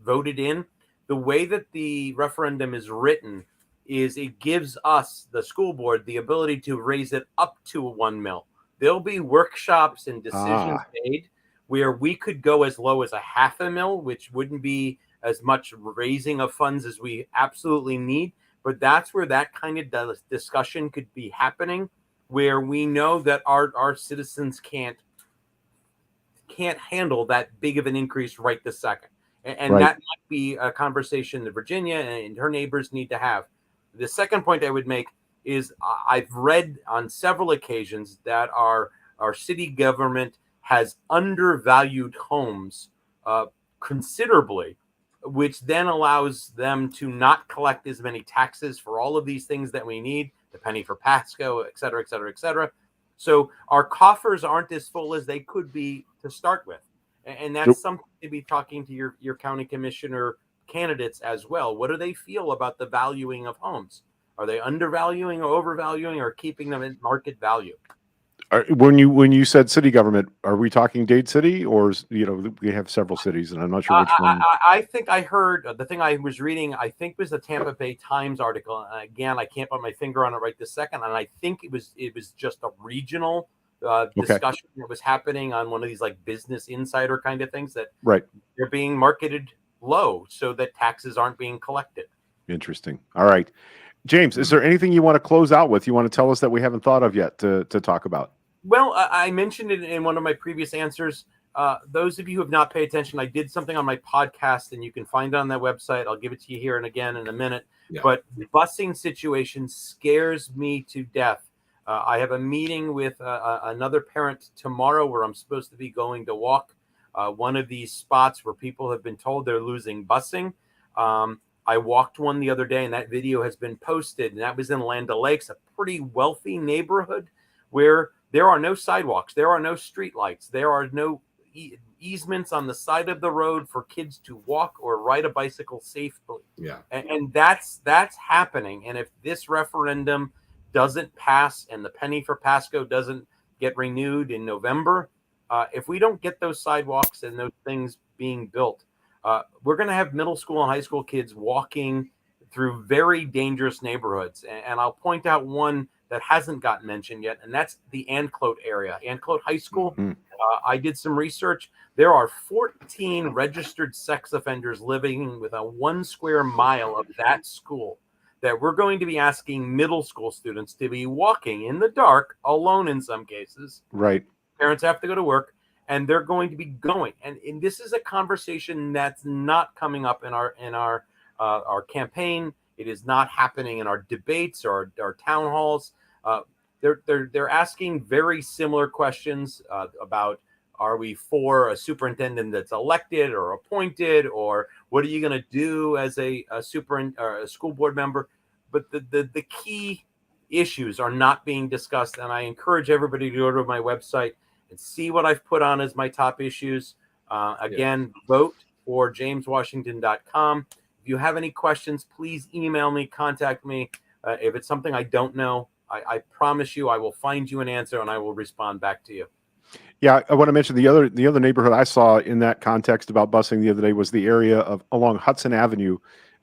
voted in, the way that the referendum is written is it gives us, the school board, the ability to raise it up to 1 mil. There'll be workshops and decisions made where we could go as low as a $0.5 mil, which wouldn't be as much raising of funds as we absolutely need. But that's where that kind of discussion could be happening, where we know that our citizens can't handle that big of an increase right this second. And that might be a conversation that Virginia and her neighbors need to have. The second point I would make is I've read on several occasions that our city government has undervalued homes considerably, which then allows them to not collect as many taxes for all of these things that we need, the penny for Pasco, et cetera, et cetera, et cetera. So our coffers aren't as full as they could be to start with. And that's something to be talking to your county commissioner candidates as well. What do they feel about the valuing of homes? Are they undervaluing or overvaluing or keeping them at market value? When you said city government, are we talking Dade City, or we have several cities, and I'm not sure which one? I think I heard the thing I was reading. I think was the Tampa Bay Times article. And again, I can't put my finger on it right this second. And I think it was just a regional discussion that was happening on one of these like Business Insider kind of things that they're being marketed low so that taxes aren't being collected. Interesting. All right, James, is there anything you want to close out with? You want to tell us that we haven't thought of yet to talk about? Well, I mentioned it in one of my previous answers. Those of you who have not paid attention, I did something on my podcast, and you can find it on that website. I'll give it to you here and again in a minute. Yeah. But the busing situation scares me to death. I have a meeting with another parent tomorrow where I'm supposed to be going to walk one of these spots where people have been told they're losing busing. I walked one the other day, and that video has been posted, and that was in Land O'Lakes, a pretty wealthy neighborhood where there are no sidewalks, there are no street lights, there are no easements on the side of the road for kids to walk or ride a bicycle safely. Yeah, and that's happening. And if this referendum doesn't pass and the penny for Pasco doesn't get renewed in November, if we don't get those sidewalks and those things being built, we're going to have middle school and high school kids walking through very dangerous neighborhoods. And I'll point out one that hasn't gotten mentioned yet, and that's the Anclote area. Anclote High School, I did some research. There are 14 registered sex offenders living within 1 square mile of that school that we're going to be asking middle school students to be walking in the dark, alone in some cases. Right. Parents have to go to work, and they're going to be going. And this is a conversation that's not coming up in our campaign. It is not happening in our debates or our town halls. They're asking very similar questions about, are we for a superintendent that's elected or appointed, or what are you going to do as a school board member? But the key issues are not being discussed, and I encourage everybody to go to my website and see what I've put on as my top issues. Again, vote for jameswashington.com. If you have any questions, please email me, contact me. If it's something I don't know, I promise you I will find you an answer and I will respond back to you. Yeah, I want to mention the other neighborhood I saw in that context about busing the other day was the area along Hudson Avenue.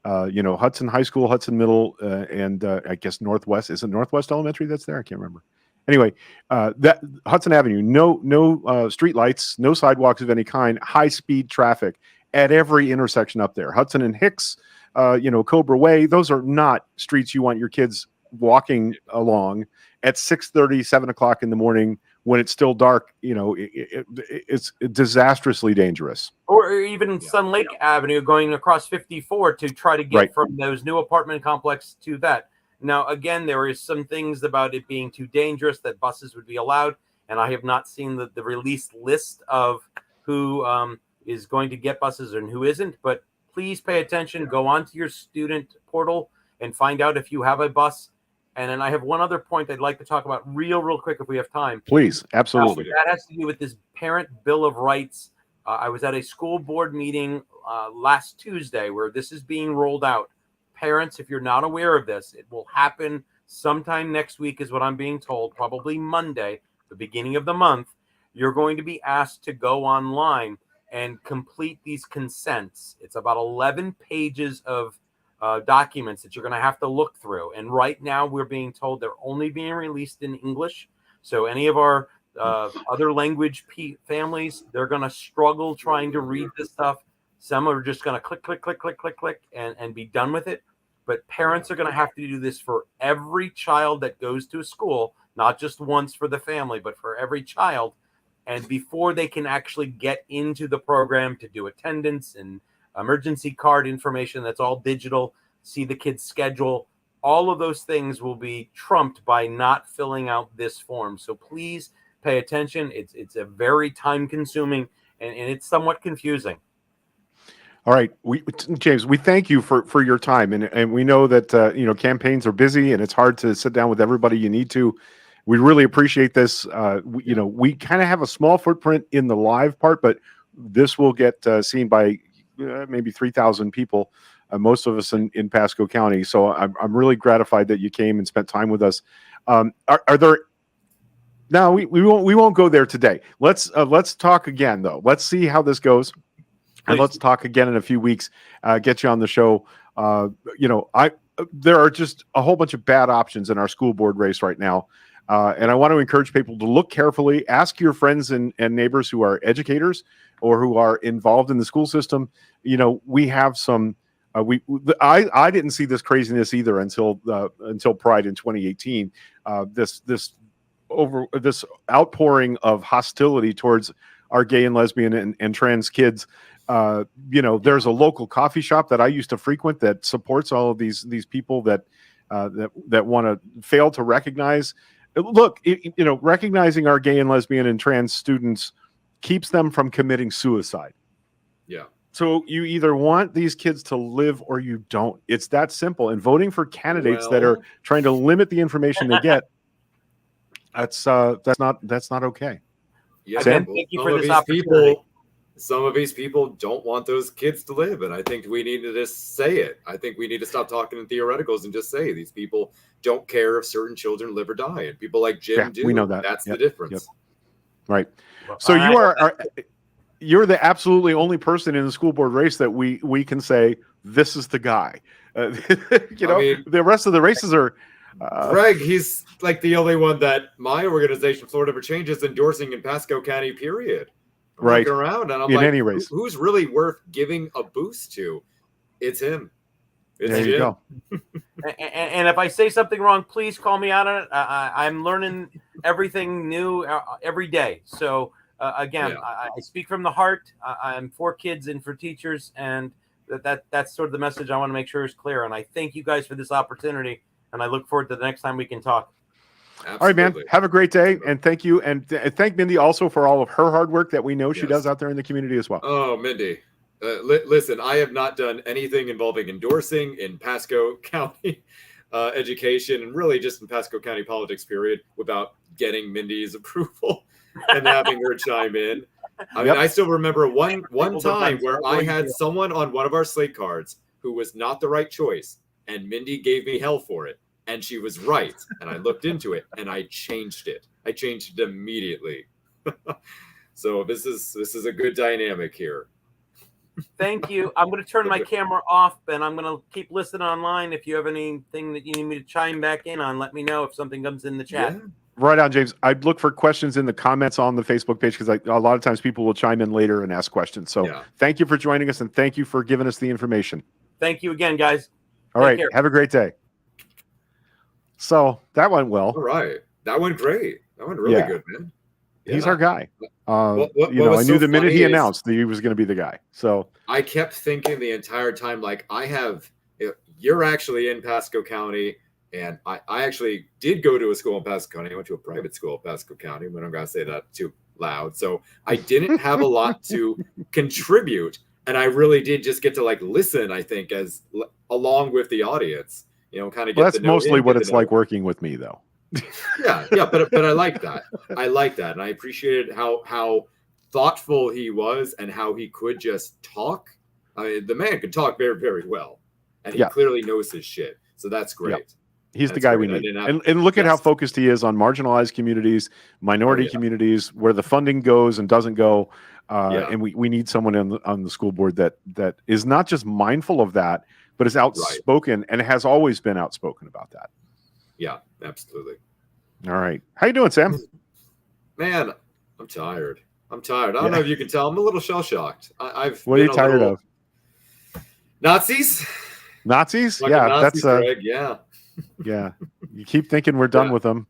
Hudson High School, Hudson Middle, and I guess Northwest. Is it Northwest Elementary that's there? I can't remember. Anyway, that Hudson Avenue, no street lights, no sidewalks of any kind, high speed traffic at every intersection up there. Hudson and Hicks, Cobra Way, those are not streets you want your kids walking along at 6:30, 7 o'clock in the morning when it's still dark. It's disastrously dangerous. Or even Sun Lake Avenue going across 54 to try to get from those new apartment complex to that. Now, again, there is some things about it being too dangerous that buses would be allowed, and I have not seen the released list of who is going to get buses and who isn't, but please pay attention. Go onto your student portal and find out if you have a bus. And then I have one other point I'd like to talk about real quick if we have time. Please, absolutely. That has to do with this Parent Bill of Rights. I was at a school board meeting last Tuesday where this is being rolled out. Parents, if you're not aware of this, it will happen sometime next week is what I'm being told, probably Monday, the beginning of the month. You're going to be asked to go online and complete these consents. It's about 11 pages of documents that you're going to have to look through. And right now we're being told they're only being released in English. So any of our other language families, they're going to struggle trying to read this stuff. Some are just going to click and be done with it. But parents are going to have to do this for every child that goes to a school, not just once for the family, but for every child. And before they can actually get into the program to do attendance and emergency card information, that's all digital, see the kid's schedule, all of those things will be trumped by not filling out this form. So please pay attention. It's a very time consuming and it's somewhat confusing. All right, James, we thank you for your time, and we know that campaigns are busy and it's hard to sit down with everybody you need to. We really appreciate this. We kind of have a small footprint in the live part, but this will get seen by maybe 3,000 people, most of us in Pasco County. So I'm really gratified that you came and spent time with us. Are there? No, we won't go there today. Let's talk again though. Let's see how this goes, and let's talk again in a few weeks. Get you on the show. There are just a whole bunch of bad options in our school board race right now. And I want to encourage people to look carefully, ask your friends and neighbors who are educators or who are involved in the school system. We have some, I didn't see this craziness either until Pride in 2018. This outpouring of hostility towards our gay and lesbian and trans kids. There's a local coffee shop that I used to frequent that supports all of these people that want to fail to recognize. Look, recognizing our gay and lesbian and trans students keeps them from committing suicide. Yeah. So you either want these kids to live or you don't. It's that simple. And voting for candidates that are trying to limit the information they get, that's not okay. Yeah, Again, thank you for this opportunity. Some of these people don't want those kids to live, and I think we need to just say it. I think we need to stop talking in theoreticals and just say these people don't care if certain children live or die, and people like Jim do. We know that. That's the difference. Yep. Right. So you're the absolutely only person in the school board race that we can say this is the guy. The rest of the races are. Greg, he's like the only one that my organization, Florida for Change, is endorsing in Pasco County. Period. Right. Around and I'm in like, any race, who's really worth giving a boost to? It's him. It's there you go. And if I say something wrong, please call me out on it. I'm learning everything new every day. So again, I speak from the heart. I'm for kids and for teachers, and that's sort of the message I want to make sure is clear. And I thank you guys for this opportunity, and I look forward to the next time we can talk. Absolutely. All right, man. Have a great day, and thank you, and thank Mindy also for all of her hard work that we know she does out there in the community as well. Oh, Mindy, listen, I have not done anything involving endorsing in Pasco County education, and really just in Pasco County politics, period, without getting Mindy's approval and having her chime in. I mean, I still remember one time where I had someone on one of our slate cards who was not the right choice, and Mindy gave me hell for it. And she was right. And I looked into it and I changed it. I changed it immediately. So this is a good dynamic here. Thank you. I'm going to turn my camera off, and I'm going to keep listening online. If you have anything that you need me to chime back in on, let me know if something comes in the chat. Yeah. Right on, James. I'd look for questions in the comments on the Facebook page, because a lot of times people will chime in later and ask questions. So thank you for joining us, and thank you for giving us the information. Thank you again, guys. All right. Have a great day. So that went well. All right. That went great. That went really good, man. Yeah. He's our guy. What I knew the minute he announced that he was going to be the guy. So I kept thinking the entire time, like, you're actually in Pasco County, and I actually did go to a school in Pasco County. I went to a private school in Pasco County, but I'm going to say that too loud. So I didn't have a lot to contribute, and I really did just get to listen, I think, along with the audience. Kind of get that's mostly what it's like working with me, though. but I like that. I like that, and I appreciated how thoughtful he was and how he could just talk. I mean, the man could talk very, very well, and he clearly knows his shit. So that's great. Yep. He's the guy we need. And look at how focused he is on marginalized communities, minority communities, where the funding goes and doesn't go. And we need someone on the school board that is not just mindful of that, but is outspoken and has always been outspoken about that. Yeah, absolutely. All right. How you doing, Sam? Man, I'm tired. I don't know if you can tell. I'm a little shell-shocked. What are you tired of? Nazis? Nazis? Like Nazis, Greg. Yeah. You keep thinking we're done with them.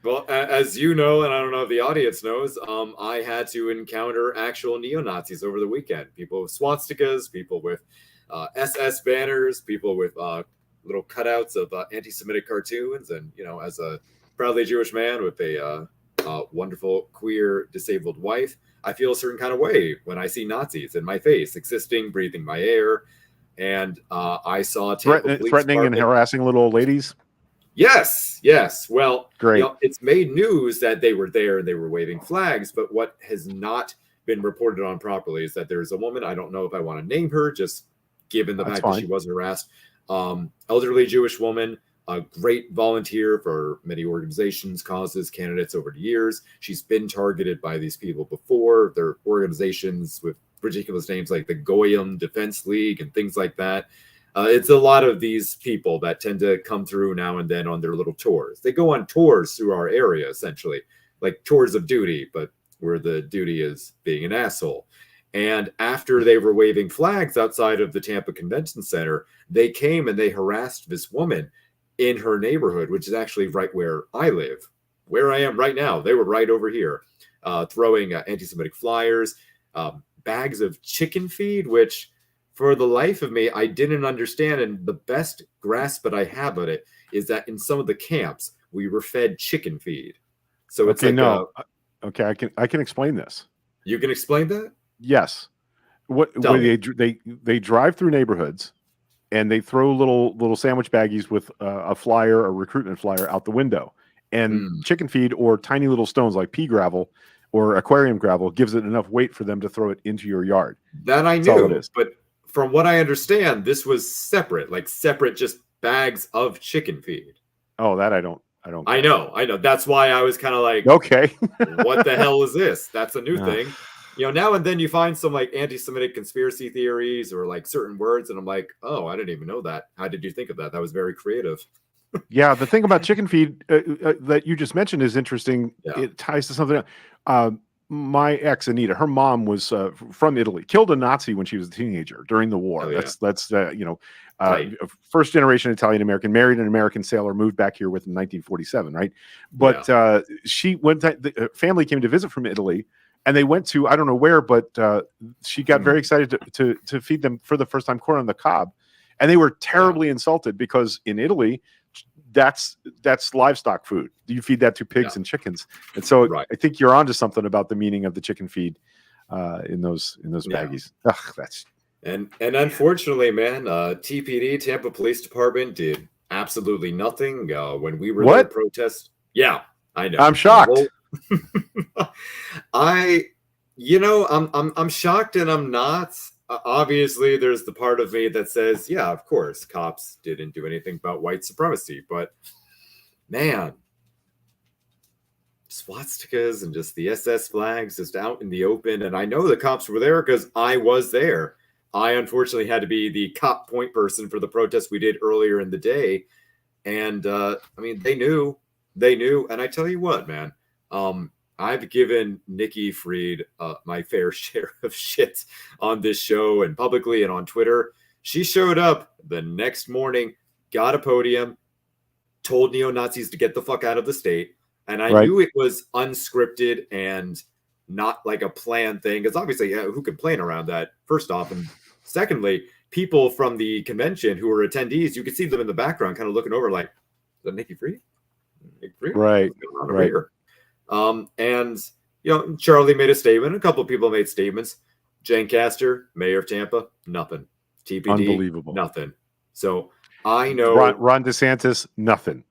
Well, as you know, and I don't know if the audience knows, I had to encounter actual neo-Nazis over the weekend. People with swastikas, people with SS banners, people with little cutouts of anti-Semitic cartoons, and as a proudly Jewish man with a wonderful queer disabled wife, I feel a certain kind of way when I see Nazis in my face, existing, breathing my air, and I saw threatening and harassing little old ladies. Yes. Well, great. It's made news that they were there and they were waving flags, but what has not been reported on properly is that there's a woman. I don't know if I want to name her, just given the fact that she was harassed. Elderly Jewish woman, a great volunteer for many organizations, causes, candidates over the years. She's been targeted by these people before. Their organizations with ridiculous names like the Goyim Defense League and things like that. It's a lot of these people that tend to come through now and then on their little tours. They go on tours through our area, essentially, like tours of duty, but where the duty is being an asshole. And after they were waving flags outside of the Tampa Convention Center, they came and they harassed this woman in her neighborhood, which is actually right where I live, where I am right now. They were right over here, throwing anti-Semitic flyers, bags of chicken feed, which for the life of me, I didn't understand. And the best grasp that I have of it is that in some of the camps, we were fed chicken feed. So it's okay, I can explain this. You can explain that? They drive through neighborhoods and they throw little sandwich baggies with a flyer, a recruitment flyer out the window, and chicken feed or tiny little stones like pea gravel or aquarium gravel gives it enough weight for them to throw it into your yard. That I knew, but from what I understand, this was separate just bags of chicken feed. Oh, that I don't. I know. That's why I was kind of like, okay, what the hell is this? That's a new thing. Now and then you find some like anti-Semitic conspiracy theories or like certain words, and I'm like, oh, I didn't even know that. How did you think of that? That was very creative. Yeah, the thing about chicken feed that you just mentioned is interesting. Yeah. It ties to something else. My ex Anita, her mom was from Italy, killed a Nazi when she was a teenager during the war. Oh, yeah. That's right. First generation Italian American, married an American sailor, moved back here with in 1947, right? But she went. The family came to visit from Italy, and they went to I don't know where, but she got very excited to feed them for the first time corn on the cob, and they were terribly insulted because in Italy, that's livestock food. You feed that to pigs and chickens, and so I think you're onto something about the meaning of the chicken feed in those baggies. Ugh, that's and unfortunately, man, TPD Tampa Police Department did absolutely nothing when we were there to protest. Yeah, I know. I'm shocked. I'm shocked and I'm not. Obviously, there's the part of me that says, yeah, of course, cops didn't do anything about white supremacy. But, man, swastikas and just the SS flags just out in the open. And I know the cops were there because I was there. I, unfortunately, had to be the cop point person for the protest we did earlier in the day. And, they knew. And I tell you what, man, I've given Nikki Fried my fair share of shit on this show and publicly and on Twitter. She showed up the next morning, got a podium, told neo-Nazis to get the fuck out of the state. And I knew it was unscripted and not like a planned thing. Because obviously, who could plan around that, first off? And secondly, people from the convention who were attendees, you could see them in the background kind of looking over like, is that Nikki Fried? Nikki Fried? Right. Charlie made a statement. A couple of people made statements. Jen Castor, mayor of Tampa, nothing. TPD, unbelievable, nothing. So I know Ron DeSantis, nothing.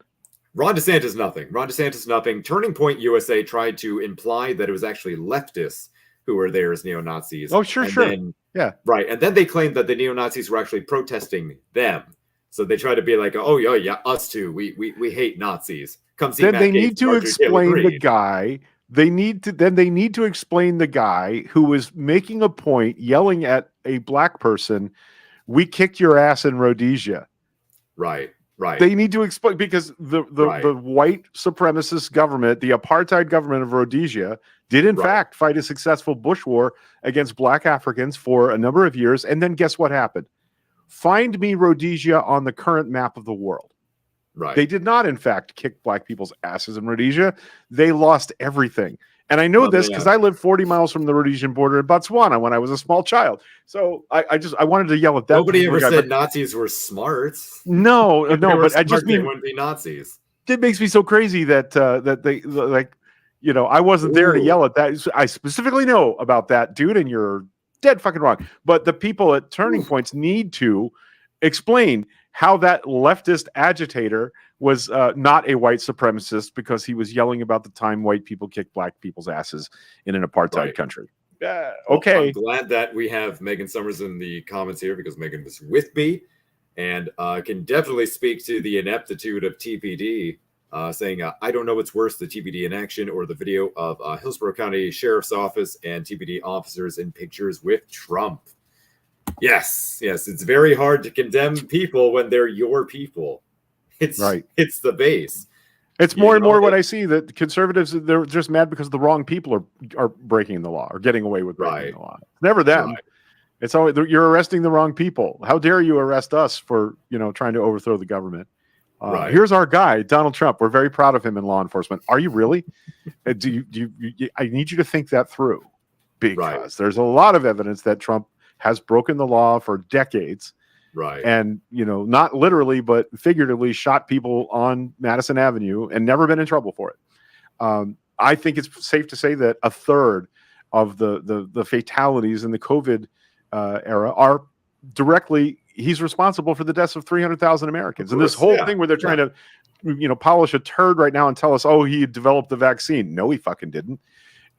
Ron DeSantis, nothing. Turning Point USA tried to imply that it was actually leftists who were there as neo-Nazis. Oh, sure. Yeah. Right. And then they claimed that the neo-Nazis were actually protesting them. So they tried to be like, oh, yeah, us too. We hate Nazis. Come see. Then they need to explain the guy. They need to explain the guy who was making a point, yelling at a black person, "We kicked your ass in Rhodesia." Right. They need to explain because the white supremacist government, the apartheid government of Rhodesia, did in fact fight a successful bush war against black Africans for a number of years. And then guess what happened? Find me Rhodesia on the current map of the world. Right. They did not, in fact, kick black people's asses in Rhodesia. They lost everything. And I know this because I lived 40 miles from the Rhodesian border in Botswana when I was a small child. So I wanted to yell at that. Nobody ever said Nazis were smart. No, but I just mean they wouldn't be Nazis. It makes me so crazy that they like, I wasn't there to yell at that. I specifically know about that, dude, and you're dead fucking wrong. But the people at Turning Points need to explain how that leftist agitator was not a white supremacist because he was yelling about the time white people kicked black people's asses in an apartheid country. Okay. I'm glad that we have Megan Summers in the comments here because Megan was with me and can definitely speak to the ineptitude of TPD, saying, I don't know what's worse, the TPD in action or the video of Hillsborough County Sheriff's Office and TPD officers in pictures with Trump. Yes, it's very hard to condemn people when they're your people. It's the base. It's more and more what I see, that conservatives, they're just mad because the wrong people are breaking the law or getting away with breaking the law. It's never them. It's always, you're arresting the wrong people. How dare you arrest us for, trying to overthrow the government? Here's our guy, Donald Trump. We're very proud of him in law enforcement. Are you really? I need you to think that through, because there's a lot of evidence that Trump has broken the law for decades. And, not literally, but figuratively shot people on Madison Avenue and never been in trouble for it. I think it's safe to say that a third of the fatalities in the COVID era are directly, he's responsible for the deaths of 300,000 Americans. And this whole thing where they're trying to, polish a turd right now and tell us, oh, he developed the vaccine. No, he fucking didn't.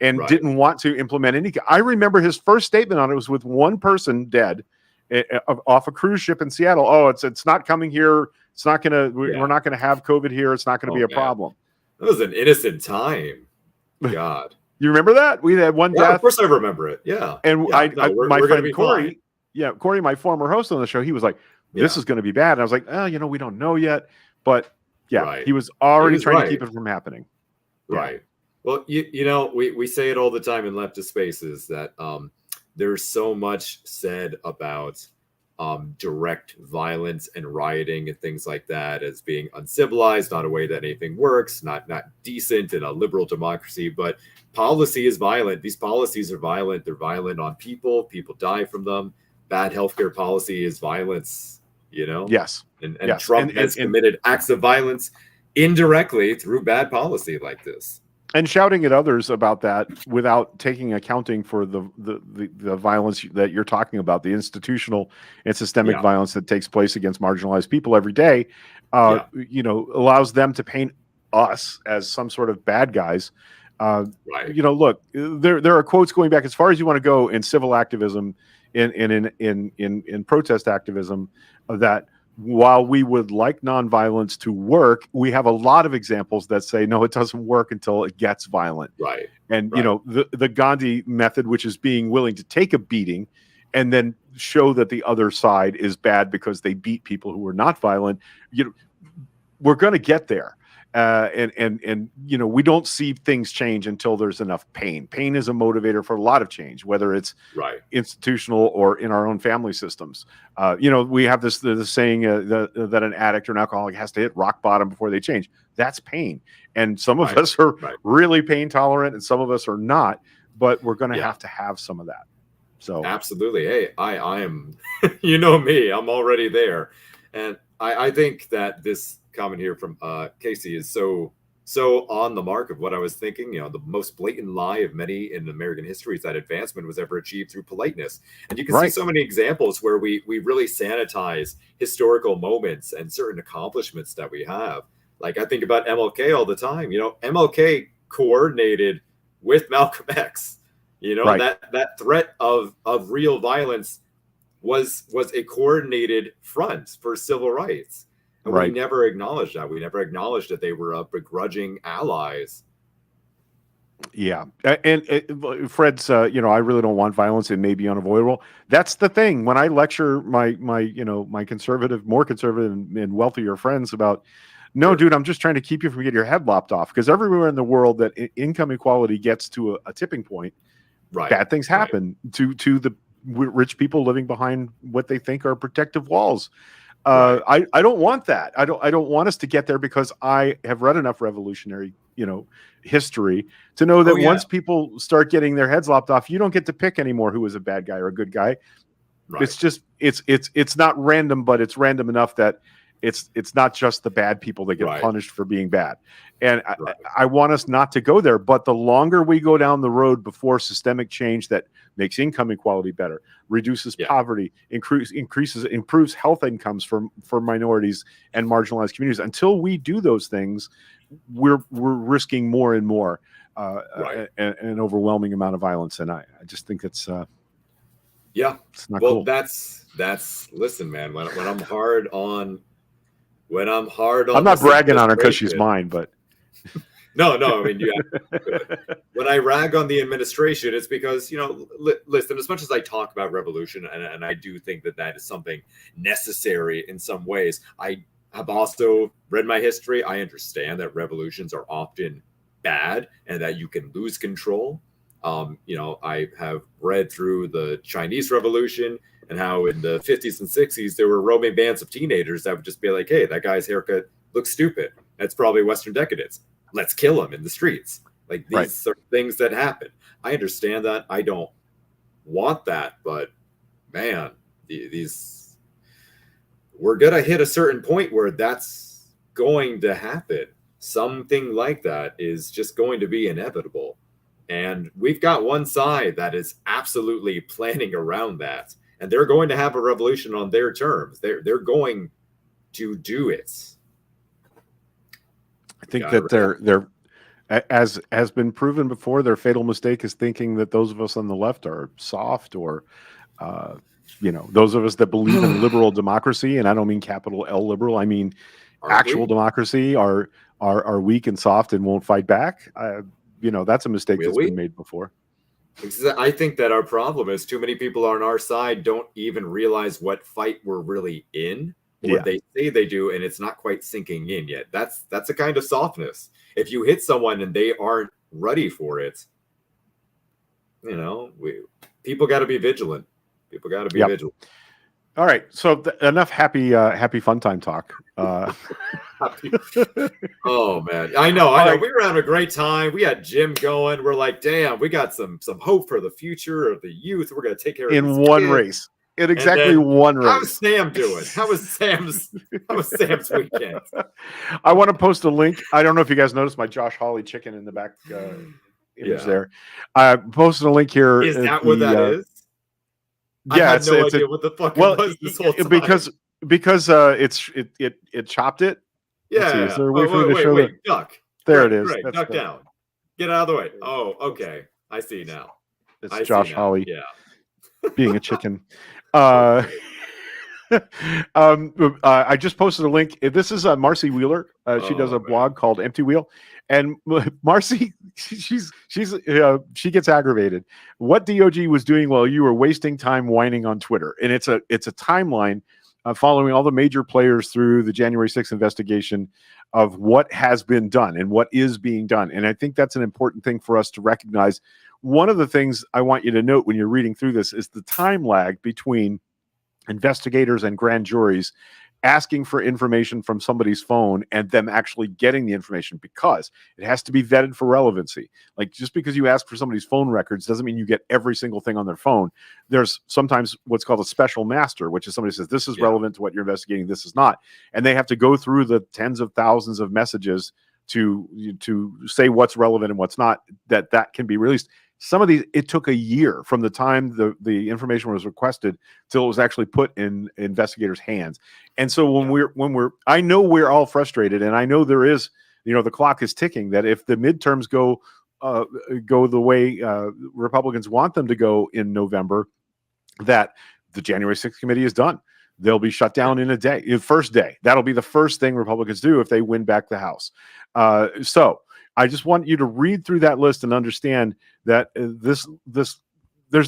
And didn't want to implement any. I remember his first statement on it was with one person dead off a cruise ship in Seattle. Oh, it's not coming here. It's not going to, we're not going to have COVID here. It's not going to be a problem. That was an innocent time. God. You remember that? We had one death. Of course I remember it. Yeah. And my friend Corey, Corey, my former host on the show, he was like, this is going to be bad. And I was like, oh, we don't know yet. But he was already trying to keep it from happening. Right. Well, we say it all the time in leftist spaces that there's so much said about direct violence and rioting and things like that as being uncivilized, not a way that anything works, not decent in a liberal democracy. But policy is violent. These policies are violent. They're violent on people. People die from them. Bad healthcare policy is violence, Yes. And Trump has committed acts of violence indirectly through bad policy like this. And shouting at others about that without taking accounting for the violence that you're talking about, the institutional and systemic violence that takes place against marginalized people every day, allows them to paint us as some sort of bad guys. Look, there are quotes going back as far as you want to go in civil activism, in protest activism, that while we would like nonviolence to work, we have a lot of examples that say, no, it doesn't work until it gets violent. And, the Gandhi method, which is being willing to take a beating and then show that the other side is bad because they beat people who are not violent. We're going to get there. We don't see things change until there's enough pain. Pain is a motivator for a lot of change, whether it's institutional or in our own family systems. We have this saying that an addict or an alcoholic has to hit rock bottom before they change. That's pain. And some of us are really pain tolerant and some of us are not, but we're going to have some of that. So absolutely. Hey, I am, me, I'm already there. And I think that this comment here from Casey is so on the mark of what I was thinking. The most blatant lie of many in American history is that advancement was ever achieved through politeness. And you can see so many examples where we really sanitize historical moments and certain accomplishments that we have. Like I think about MLK all the time. MLK coordinated with Malcolm X. That threat of real violence was a coordinated front for civil rights. And we never acknowledged that. We never acknowledged that they were begrudging allies. Yeah. And Fred's, I really don't want violence. It may be unavoidable. That's the thing. When I lecture my more conservative and wealthier friends about, no, dude, I'm just trying to keep you from getting your head lopped off. Because everywhere in the world that income equality gets to a tipping point, bad things happen to the rich people living behind what they think are protective walls. I don't want that. I don't want us to get there, because I have read enough revolutionary, history to know that once people start getting their heads lopped off, you don't get to pick anymore who is a bad guy or a good guy. It's just it's not random, but it's random enough that it's not just the bad people that get punished for being bad. And I want us not to go there. But the longer we go down the road before systemic change that makes income equality better, reduces poverty, improves health incomes for minorities and marginalized communities, until we do those things, we're risking more and more Right. an overwhelming amount of violence. And I just think it's not Well, cool. that's listen, man. When I'm hard on I'm not this bragging on her because she's administration- mine, but No, I mean, when I rag on the administration, it's because, listen, as much as I talk about revolution, and I do think that is something necessary in some ways, I have also read my history. I understand that revolutions are often bad and that you can lose control. I have read through the Chinese Revolution and how in the 50s and 60s, there were roaming bands of teenagers that would just be like, hey, that guy's haircut looks stupid. That's probably Western decadence. Let's kill him in the streets. Like, these are things that happen. I understand that. I don't want that, but man, we're going to hit a certain point where that's going to happen. Something like that is just going to be inevitable. And we've got one side that is absolutely planning around that. And they're going to have a revolution on their terms. They're going to do it. I think that they're as has been proven before, their fatal mistake is thinking that those of us on the left are soft, or those of us that believe in liberal democracy, and I don't mean capital L liberal, I mean actual democracy, are weak and soft and won't fight back. That's a mistake that's been made before. I think that our problem is too many people on our side don't even realize what fight we're really in. Or they say they do, and it's not quite sinking in yet. That's a kind of softness. If you hit someone and they aren't ready for it, people got to be vigilant. People got to be vigilant. All right, so enough happy fun time talk. Oh man, I know. We were having a great time. We had gym going. We're like, damn, we got some hope for the future of the youth. We're gonna take care of in one race. In exactly one race. How's Sam doing? How was Sam's weekend? I want to post a link. I don't know if you guys noticed my Josh Hawley chicken in the back image there. I posted a link here. Is that what that is? Yeah, I had no idea what the fuck it was this whole time. Because it chopped it. Yeah. Is there a way for me to show that? Duck. There it is. Right. Duck down. Get out of the way. Oh, okay. I see now. It's Josh Hawley. Yeah. Being a chicken. I just posted a link. This is Marcy Wheeler. She does a blog called Empty Wheel, and Marcy, she gets aggravated. What DOJ was doing while you were wasting time whining on Twitter, and it's a timeline following all the major players through the January 6th investigation of what has been done and what is being done, and I think that's an important thing for us to recognize. One of the things I want you to note when you're reading through this is the time lag between investigators and grand juries asking for information from somebody's phone and them actually getting the information, because it has to be vetted for relevancy. Like, just because you ask for somebody's phone records doesn't mean you get every single thing on their phone. There's sometimes what's called a special master, which is somebody says, this is relevant to what you're investigating, this is not. And they have to go through the tens of thousands of messages to say what's relevant and what's not, that can be released. Some of these, it took a year from the time the information was requested till it was actually put in investigators' hands. And so I know we're all frustrated, and I know there is, the clock is ticking, that if the midterms go the way Republicans want them to go in November, that the January 6th committee is done. They'll be shut down in a day, first day. That'll be the first thing Republicans do if they win back the House. So I just want you to read through that list and understand that there's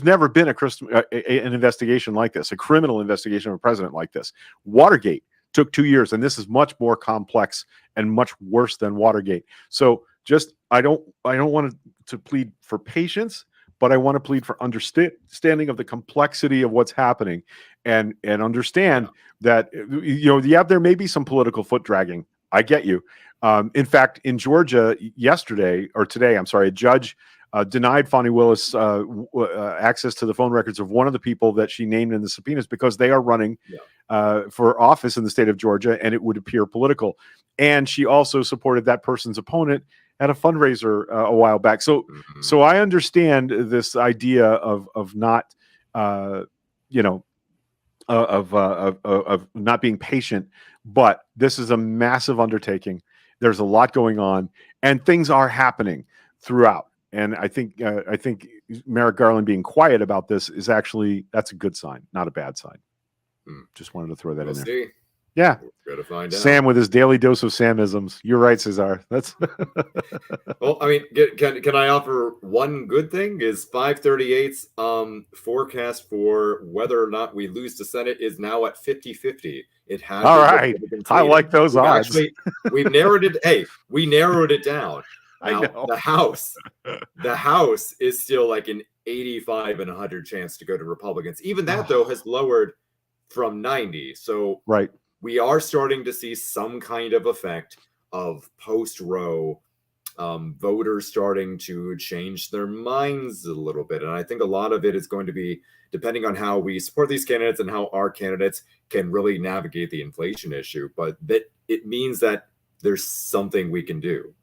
never been an investigation like this, a criminal investigation of a president like this. Watergate took 2 years, and this is much more complex and much worse than Watergate. So I don't want to plead for patience, but I want to plead for understanding of the complexity of what's happening, and understand that there may be some political foot dragging. I get you. In fact, in Georgia today, a judge denied Fani Willis access to the phone records of one of the people that she named in the subpoenas because they are running for office in the state of Georgia, and it would appear political. And she also supported that person's opponent at a fundraiser a while back. So I understand this idea of not, of not being patient, but this is a massive undertaking. There's a lot going on, and things are happening. throughout. And I think Merrick Garland being quiet about this is actually, that's a good sign, not a bad sign. Just wanted to throw that in there. See. Yeah. We're gonna find out. Sam with his daily dose of Samisms. You're right, Cesar. That's well, I mean, can I offer one good thing? Is 538's forecast for whether or not we lose the Senate is now at 50-50. It has all right. I like those odds. Actually, we've narrowed it. Hey, we narrowed it down. Now, I know. the House is still like an 85 and 100 chance to go to Republicans. Even that, though, has lowered from 90. So right. We are starting to see some kind of effect of post-Roe voters starting to change their minds a little bit. And I think a lot of it is going to be depending on how we support these candidates and how our candidates can really navigate the inflation issue. But that it means that there's something we can do.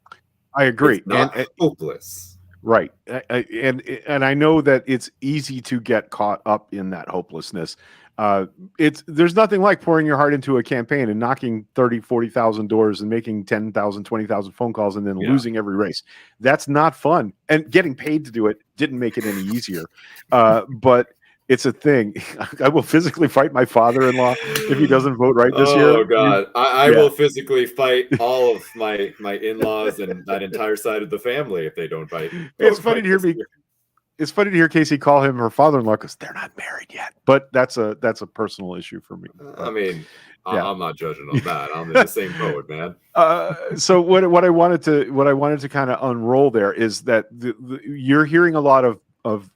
I agree. It's not hopeless. Right. And I know that it's easy to get caught up in that hopelessness. There's nothing like pouring your heart into a campaign and knocking 30, 40,000 doors and making 10,000, 20,000 phone calls and then losing every race. That's not fun. And getting paid to do it didn't make it any easier. But it's a thing. I will physically fight my father-in-law if he doesn't vote right this year. Oh God. I will physically fight all of my in-laws and that entire side of the family if they don't fight. It's funny to hear me. It's funny to hear Casey call him her father-in-law because they're not married yet. But that's a personal issue for me. I mean, I'm not judging on that. I'm in the same boat, man. So what I wanted to kind of unroll there is that you're hearing a lot of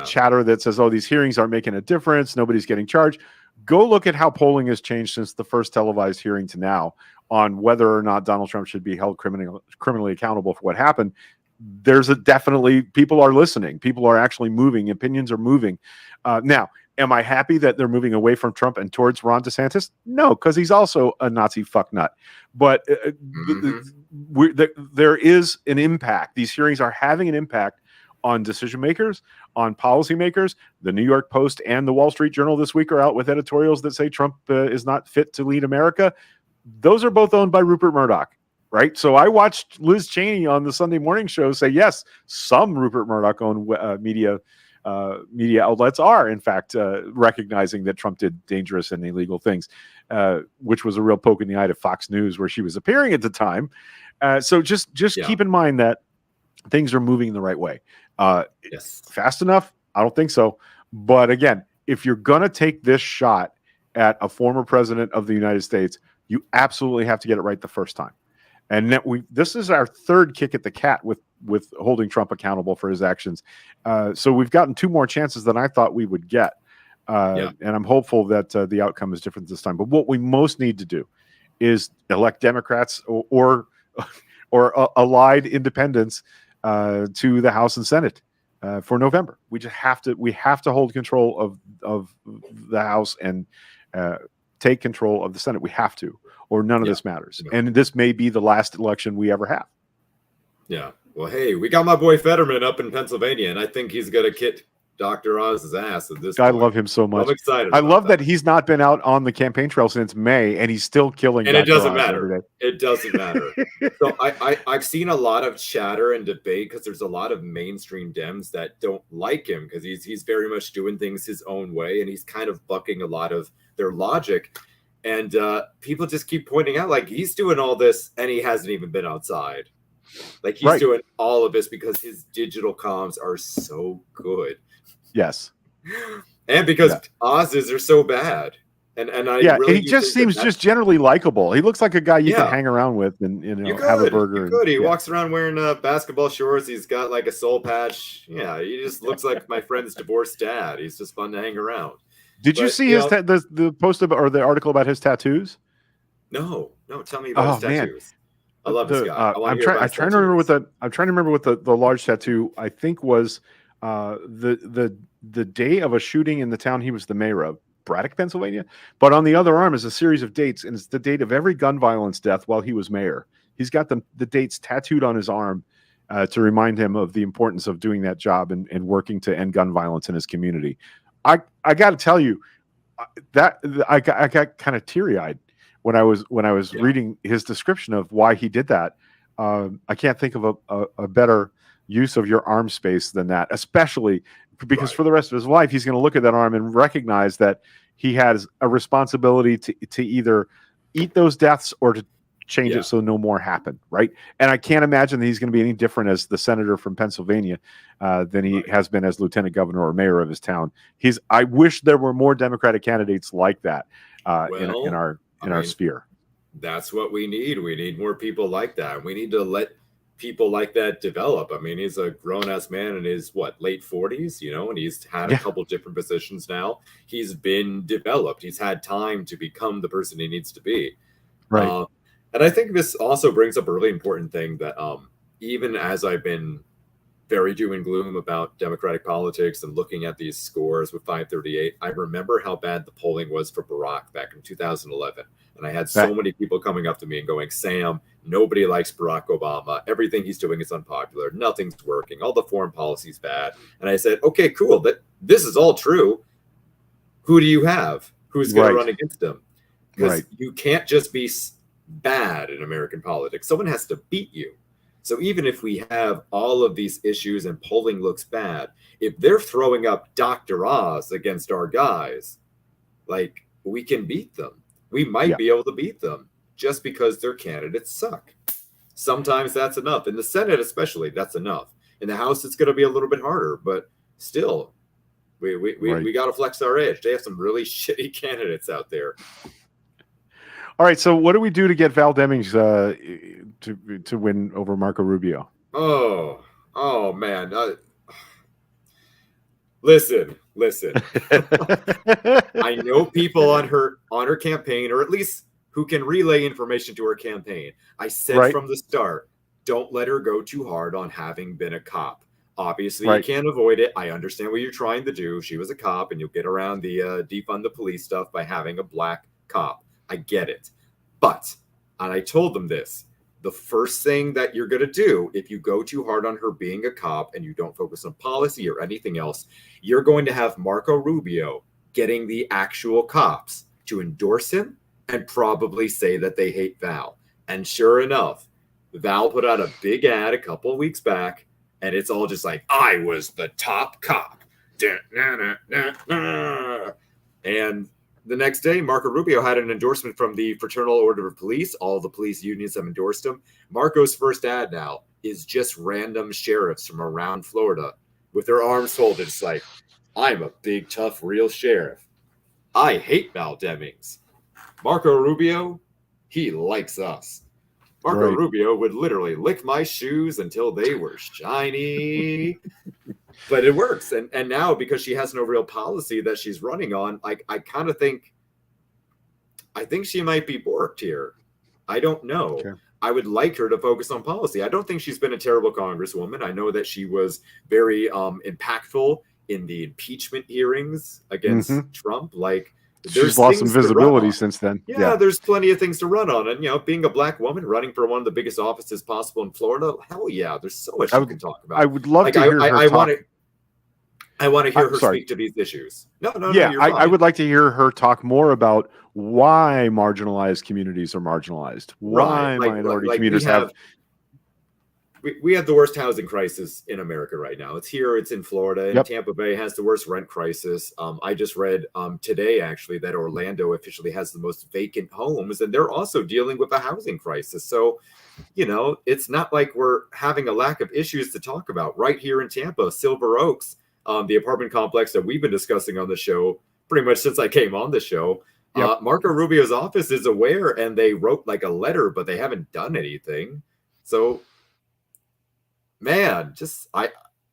chatter that says, "Oh, these hearings aren't making a difference. Nobody's getting charged." Go look at how polling has changed since the first televised hearing to now on whether or not Donald Trump should be held criminally accountable for what happened. There's definitely people are listening. People are actually moving. Opinions are moving. Now, am I happy that they're moving away from Trump and towards Ron DeSantis? No, because he's also a Nazi fucknut. But there is an impact. These hearings are having an impact on decision makers, on policymakers. The New York Post and the Wall Street Journal this week are out with editorials that say Trump is not fit to lead America. Those are both owned by Rupert Murdoch. Right. So I watched Liz Cheney on the Sunday morning show say, yes, some Rupert Murdoch owned media outlets are, in fact, recognizing that Trump did dangerous and illegal things, which was a real poke in the eye to Fox News, where she was appearing at the time. So just keep in mind that things are moving in the right way. Fast enough? I don't think so. But again, if you're going to take this shot at a former president of the United States, you absolutely have to get it right the first time. And this is our third kick at the cat with holding Trump accountable for his actions. So we've gotten 2 more chances than I thought we would get. And I'm hopeful that the outcome is different this time. But what we most need to do is elect Democrats or allied independents to the House and Senate for November. We have to hold control of the House and take control of the Senate. We have to, or none of this matters. And this may be the last election we ever have. Yeah. Well, hey, we got my boy Fetterman up in Pennsylvania, and I think he's going to kick Dr. Oz's ass at this point. I love him so much. I'm excited. I love that he's not been out on the campaign trail since May, and he's still killing. And Dr. it doesn't Oz matter. It doesn't matter. So I've seen a lot of chatter and debate because there's a lot of mainstream Dems that don't like him because he's very much doing things his own way, and he's kind of bucking a lot of their logic. And people just keep pointing out, like, he's doing all this and he hasn't even been outside. Like, he's doing all of this because his digital comms are so good. Yes. And because Oz's are so bad. And he just seems just generally likable. He looks like a guy you can hang around with and have a burger. He walks around wearing basketball shorts. He's got like a soul patch. Yeah, he just looks like my friend's divorced dad. He's just fun to hang around. Did you see the post or the article about his tattoos? No. Tell me about his tattoos. I love this guy. I'm trying to remember what the large tattoo I think was the day of a shooting in the town he was the mayor of, Braddock, Pennsylvania. But on the other arm is a series of dates, and it's the date of every gun violence death while he was mayor. He's got the dates tattooed on his arm to remind him of the importance of doing that job and working to end gun violence in his community. I got to tell you that I got kind of teary-eyed when I was reading his description of why he did that. I can't think of a better use of your arm space than that, especially because Right. for the rest of his life, he's going to look at that arm and recognize that he has a responsibility to either eat those deaths or to change Yeah. it so no more happen, right? And I can't imagine that he's going to be any different as the senator from Pennsylvania than he has been as lieutenant governor or mayor of his town. I wish there were more Democratic candidates like that in our sphere. That's what we need. We need more people like that. We need to let people like that develop. I mean, he's a grown-ass man in his late 40s, and he's had a couple different positions now. He's been developed. He's had time to become the person he needs to be. Right. And I think this also brings up a really important thing that even as I've been very doom and gloom about Democratic politics and looking at these scores with 538, I remember how bad the polling was for Barack back in 2011. And I had so many people coming up to me and going, Sam, nobody likes Barack Obama. Everything he's doing is unpopular. Nothing's working. All the foreign policy's bad. And I said, okay, cool. This is all true. Who do you have? Who's going to run against him? Because you can't just be bad in American politics. Someone has to beat you. So even if we have all of these issues and polling looks bad, if they're throwing up Dr. Oz against our guys, we can beat them. We might be able to beat them just because their candidates suck. Sometimes that's enough. In the Senate especially, that's enough. In the House, it's going to be a little bit harder, but still, we got to flex our edge. They have some really shitty candidates out there. All right, so what do we do to get Val Demings to win over Marco Rubio? Oh man. Listen. I know people on her campaign, or at least who can relay information to her campaign. I said from the start, don't let her go too hard on having been a cop. Obviously, you can't avoid it. I understand what you're trying to do. She was a cop, and you'll get around the defund the police stuff by having a black cop. I get it. But, and I told them this, the first thing that you're going to do if you go too hard on her being a cop and you don't focus on policy or anything else, you're going to have Marco Rubio getting the actual cops to endorse him and probably say that they hate Val. And sure enough, Val put out a big ad a couple of weeks back, and it's all just like, I was the top cop. And the next day, Marco Rubio had an endorsement from the Fraternal Order of Police. All the police unions have endorsed him. Marco's first ad now is just random sheriffs from around Florida with their arms folded. It's like, I'm a big, tough, real sheriff. I hate Val Demings. Marco Rubio, he likes us. Marco Rubio would literally lick my shoes until they were shiny. But it works. And now, because she has no real policy that she's running on, I kind of think she might be borked here. I don't know. Okay. I would like her to focus on policy. I don't think she's been a terrible congresswoman. I know that she was very impactful in the impeachment hearings against Trump. She's lost some visibility since then. Yeah, there's plenty of things to run on. And, being a black woman running for one of the biggest offices possible in Florida, hell yeah, there's so much you can talk about. I would love to hear her talk. I want to hear her speak to these issues. No, yeah, I would like to hear her talk more about why marginalized communities are marginalized. Why minority communities have... We have the worst housing crisis in America right now. It's here. It's in Florida. And Tampa Bay has the worst rent crisis. I just read today, actually, that Orlando officially has the most vacant homes, and they're also dealing with a housing crisis. So, it's not like we're having a lack of issues to talk about. Right here in Tampa, Silver Oaks, the apartment complex that we've been discussing on the show pretty much since I came on the show. Marco Rubio's office is aware, and they wrote a letter, but they haven't done anything. So... man,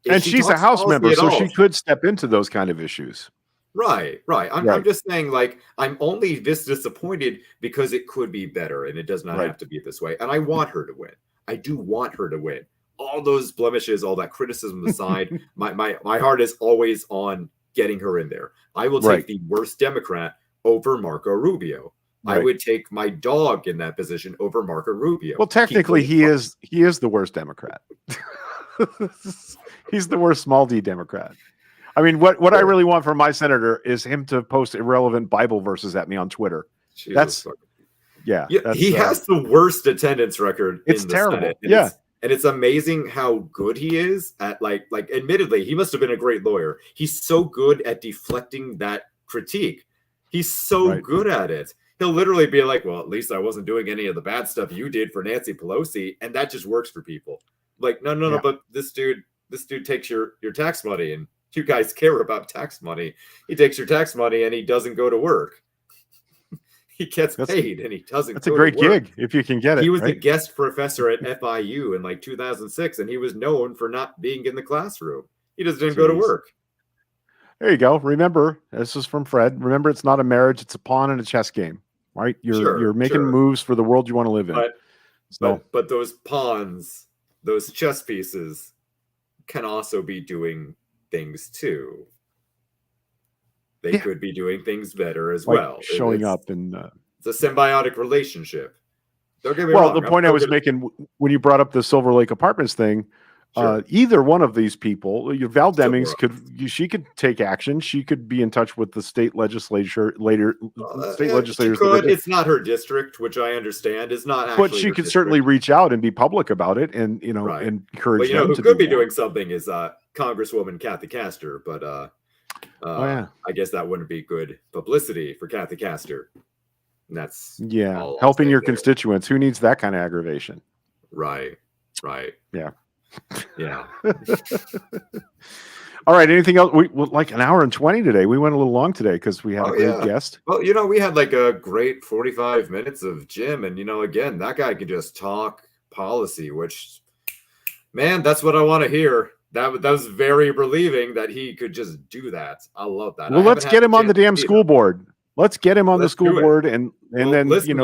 and she's a House member, so she could step into those kind of issues. Right. I'm just saying, I'm only this disappointed because it could be better, and it does not have to be this way. And I want her to win. I do want her to win. All those blemishes, all that criticism aside, my heart is always on getting her in there. I will take the worst Democrat over Marco Rubio. I would take my dog in that position over Marco Rubio. Well, technically, he is the worst Democrat. He's the worst small d Democrat. I mean, what I really want from my senator is him to post irrelevant Bible verses at me on Twitter. He has the worst attendance record. It's in the terrible. Senate. And it's amazing how good he is at like admittedly, he must have been a great lawyer. He's so good at deflecting that critique. He's so Right. good at it. He'll literally be like, well, at least I wasn't doing any of the bad stuff you did for Nancy Pelosi. And that just works for people. Like, no, but this dude takes your tax money, and you guys care about tax money. He takes your tax money and he doesn't go to work. He gets paid and he doesn't. That's a great gig if you can get it. He was right? a guest professor at FIU in like 2006, and he was known for not being in the classroom. He just didn't go to work. There you go. Remember, this is from Fred. Remember, it's not a marriage; it's a pawn in a chess game, right? You're making moves for the world you want to live in. But those pawns, those chess pieces, can also be doing things too. They could be doing things better as well. Showing up and it's a symbiotic relationship. Don't get me wrong. The point I was making when you brought up the Silver Lake Apartments thing, either one of these people, Val Demings she could take action. She could be in touch with the state legislature later. Legislators. It's not her district, which I understand is not. But she could certainly reach out and be public about it, and encourage. But who could be doing something is Congresswoman Kathy Castor, but I guess that wouldn't be good publicity for Kathy Castor. And that's helping your constituents. Who needs that kind of aggravation? Right. Yeah. All right. Anything else? We like an hour and 20 today. We went a little long today because we had a great guest. Well, we had like a great 45 minutes of Jim, and again, that guy could just talk policy, which, man, that's what I want to hear. That was very relieving that he could just do that. I love that. Well, let's get him on the damn school board. Let's get him on the school board, and then listen,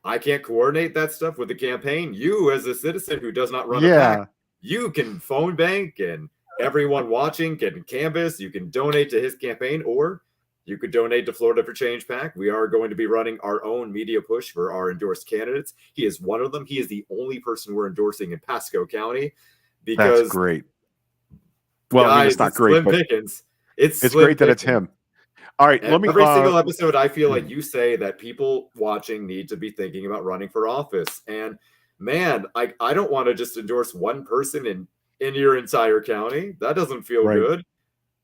I can't coordinate that stuff with the campaign. You, as a citizen who does not run a PAC, you can phone bank, and everyone watching can canvass. You can donate to his campaign, or you could donate to Florida for Change PAC. We are going to be running our own media push for our endorsed candidates. He is one of them. He is the only person we're endorsing in Pasco County. Because that's great. Well, guys, it's not great, but it's great that it's him. All right, every single episode, I feel like you say that people watching need to be thinking about running for office. And man, I don't want to just endorse one person in your entire county. That doesn't feel good.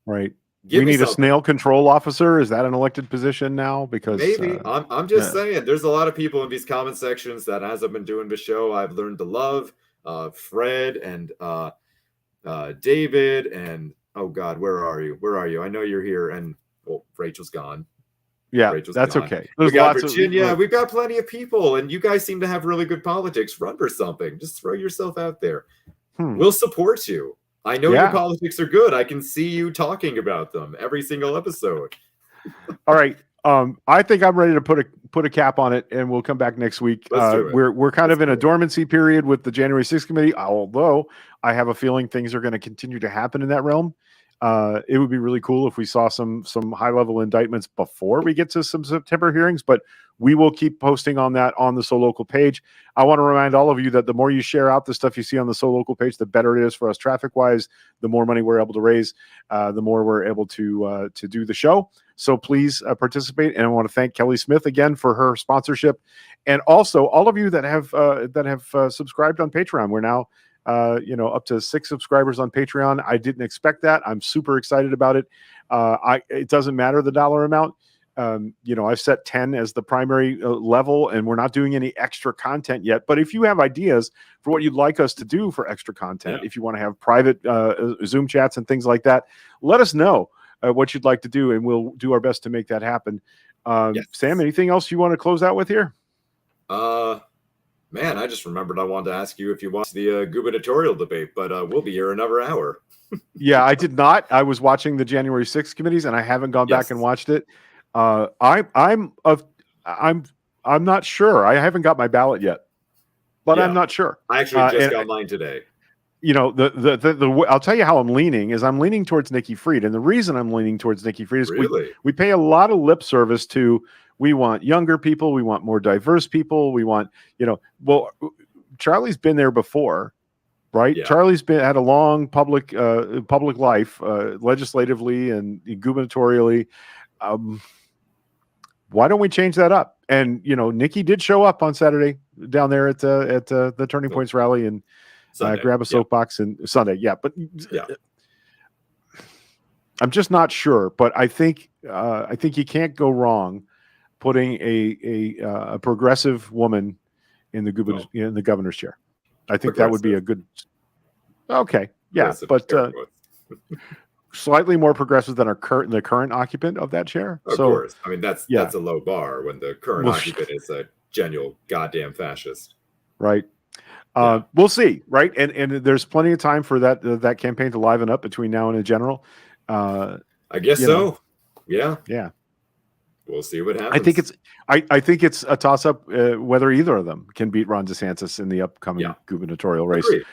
Right. We need a snail control officer. Is that an elected position now? Because maybe I'm just saying, there's a lot of people in these comment sections that, as I've been doing the show, I've learned to love. Fred and David and oh God, where are you? I know you're here, and Rachel's gone. Yeah, that's gone. Okay. We got Virginia. We've got plenty of people, and you guys seem to have really good politics. Run for something. Just throw yourself out there. We'll support you. I know your politics are good. I can see you talking about them every single episode. All right. I think I'm ready to put a cap on it, and we'll come back next week. We're kind of in a dormancy period with the January 6th committee, although I have a feeling things are going to continue to happen in that realm. It would be really cool if we saw some high level indictments before we get to some September hearings, but we will keep posting on that on the So Local page. I want to remind all of you that the more you share out the stuff you see on the So Local page, the better it is for us traffic wise. The more money we're able to raise, the more we're able to do the show. So please participate. And I want to thank Kelly Smith again for her sponsorship, and also all of you that have subscribed on Patreon. We're now up to 6 subscribers on Patreon. I didn't expect that. I'm super excited about it. It doesn't matter the dollar amount. I've set 10 as the primary level, and we're not doing any extra content yet. But if you have ideas for what you'd like us to do for extra content, if you want to have private Zoom chats and things like that, let us know what you'd like to do, and we'll do our best to make that happen. Sam, anything else you want to close out with here? Man, I just remembered I wanted to ask you if you watched the gubernatorial debate, but we'll be here another hour. Yeah, I did not. I was watching the January 6th committees, and I haven't gone back and watched it. I'm not sure. I haven't got my ballot yet, but I'm not sure. I actually just got mine today. I'll tell you how I'm leaning is I'm leaning towards Nikki Fried. And the reason I'm leaning towards Nikki Fried is we pay a lot of lip service to, we want younger people. We want more diverse people. We want, Charlie's been there before, right? Yeah. Charlie's had a long public life, legislatively and gubernatorially. Why don't we change that up? And, Nikki did show up on Saturday. down there at the Turning Points rally and Sunday. grab a soapbox and Sunday. Yeah, but Yeah. I'm just not sure. But I think you can't go wrong putting a progressive woman in the governor's chair. I think that would be a good. Okay, yeah, but slightly more progressive than the current occupant of that chair. Of course, I mean that's a low bar when the current occupant is a genuine goddamn fascist. Right. We'll see. Right, and there's plenty of time for that campaign to liven up between now and the general. I guess so. Yeah. We'll see what happens. I think it's a toss up whether either of them can beat Ron DeSantis in the upcoming gubernatorial race. Agreed.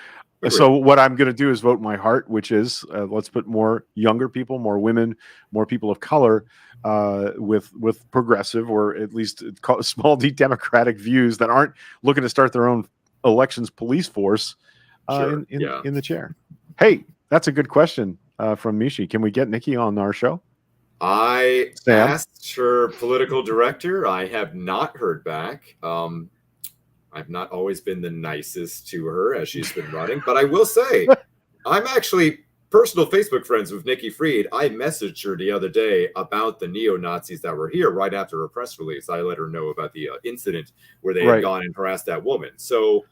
So what I'm going to do is vote my heart, which is let's put more younger people, more women, more people of color with progressive or at least small d Democratic views that aren't looking to start their own elections police force in the chair. Hey, that's a good question from Mishi. Can we get Nikki on our show? I asked her political director. I have not heard back. I've not always been the nicest to her as she's been running, but I will say I'm actually personal Facebook friends with Nikki Fried. I messaged her the other day about the neo-Nazis that were here right after her press release. I let her know about the incident where they had gone and harassed that woman. So,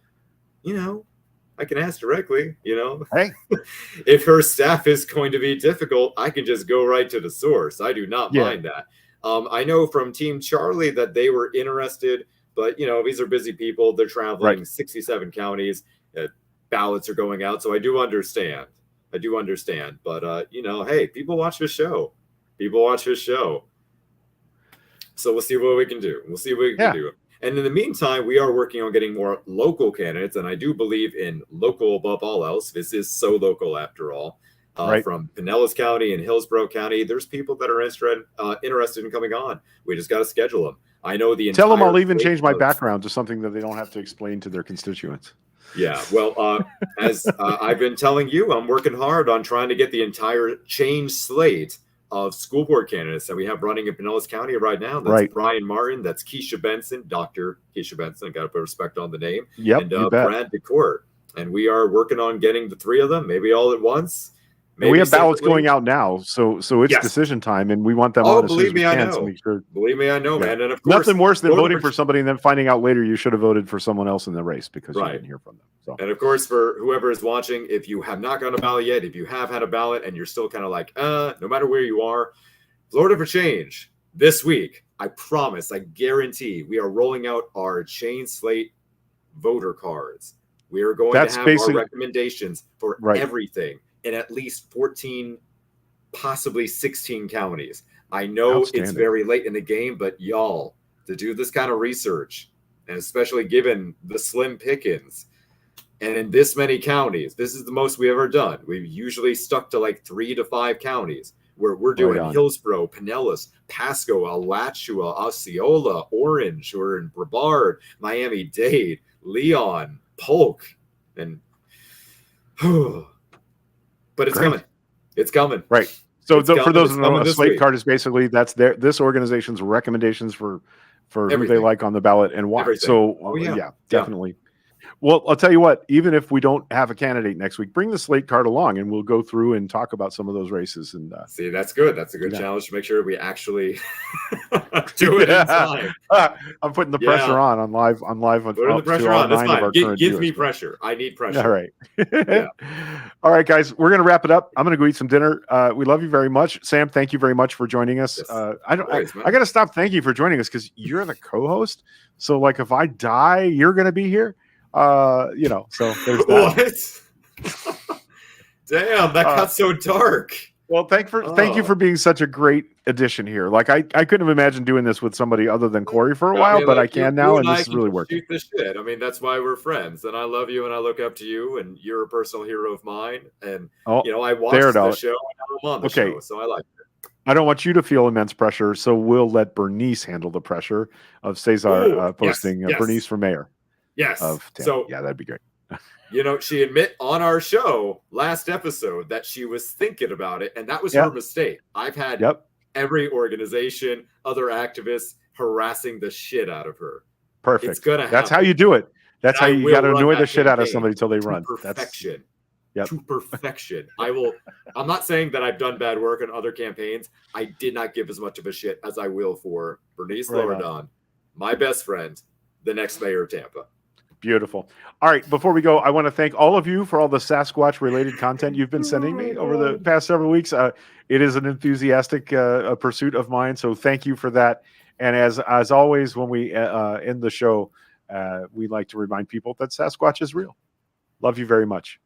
I can ask directly, hey, if her staff is going to be difficult, I can just go right to the source. I do not mind that. I know from Team Charlie that they were interested, but these are busy people. They're traveling 67 counties. Ballots are going out. So I do understand. But, hey, people watch this show. So we'll see what we can do. And in the meantime, we are working on getting more local candidates. And I do believe in local above all else. This is so local after all. From Pinellas County and Hillsborough County, there's people that are interested in coming on. We just got to schedule them. I know tell them I'll even change my background to something that they don't have to explain to their constituents. Yeah, well, as I've been telling you, I'm working hard on trying to get the entire change slate of school board candidates that we have running in Pinellas County right now. That's Brian Martin, that's Keisha Benson, Dr. Keisha Benson, got to put respect on the name, and Brad DeCourt. And we are working on getting the three of them, maybe all at once. We have ballots going out now, so it's decision time, and we want them on as soon as we can. So make sure. Believe me, I know, man. And of course, nothing worse than voting for somebody and then finding out later you should have voted for someone else in the race because you didn't hear from them. So. And of course, for whoever is watching, if you have not gotten a ballot yet, if you have had a ballot and you're still kind of like, no matter where you are, Florida for Change this week, I promise, I guarantee, we are rolling out our chain slate voter cards. We are going to have our recommendations for everything in at least 14, possibly 16 counties. I know it's very late in the game, but y'all, to do this kind of research, and especially given the slim pickings, and in this many counties, this is the most we've ever done. We've usually stuck to like 3 to 5 counties where we're doing Hillsborough, Pinellas, Pasco, Alachua, Osceola, Orange, we're in Brevard, Miami-Dade, Leon, Polk, and but it's coming. It's coming. Right. So for those who don't know, a slate card is basically this organization's recommendations for who they like on the ballot and why. Everything. So definitely. Well, I'll tell you what, even if we don't have a candidate next week, bring the slate card along and we'll go through and talk about some of those races. And see, that's good. That's a good challenge to make sure we actually do it in time. I'm putting the pressure on live. Putting the pressure on. That's fine. Give me pressure. I need pressure. All right. All right, guys, we're going to wrap it up. I'm going to go eat some dinner. We love you very much. Sam, thank you very much for joining us. Yes. I got to stop thanking you for joining us because you're the co-host. So like if I die, you're going to be here. So there's that. What? Damn, that got so dark. Well, thank you for being such a great addition here. Like I couldn't have imagined doing this with somebody other than Corey for a while, but I can now, and this is really working. Shoot the shit. I mean, that's why we're friends, and I love you, and I look up to you, and you're a personal hero of mine. And I watched the show, and I'm on the show, so I like it. I don't want you to feel immense pressure, so we'll let Bernice handle the pressure of Cesar posting Bernice for mayor. Yes. So that'd be great. She admit on our show last episode that she was thinking about it, and that was her mistake. I've had every organization, other activists harassing the shit out of her. Perfect. It's gonna That's how happen. you do it. That's how And I you will got to run annoy that the shit out of campaign somebody till they to run. perfection. Yep. To perfection. I'm not saying that I've done bad work on other campaigns. I did not give as much of a shit as I will for Bernice Right on. Loredon, my best friend, the next mayor of Tampa. Beautiful. All right. Before we go, I want to thank all of you for all the Sasquatch related content you've been sending me over the past several weeks. It is an enthusiastic pursuit of mine. So thank you for that. And as always, when we end the show, we like to remind people that Sasquatch is real. Love you very much.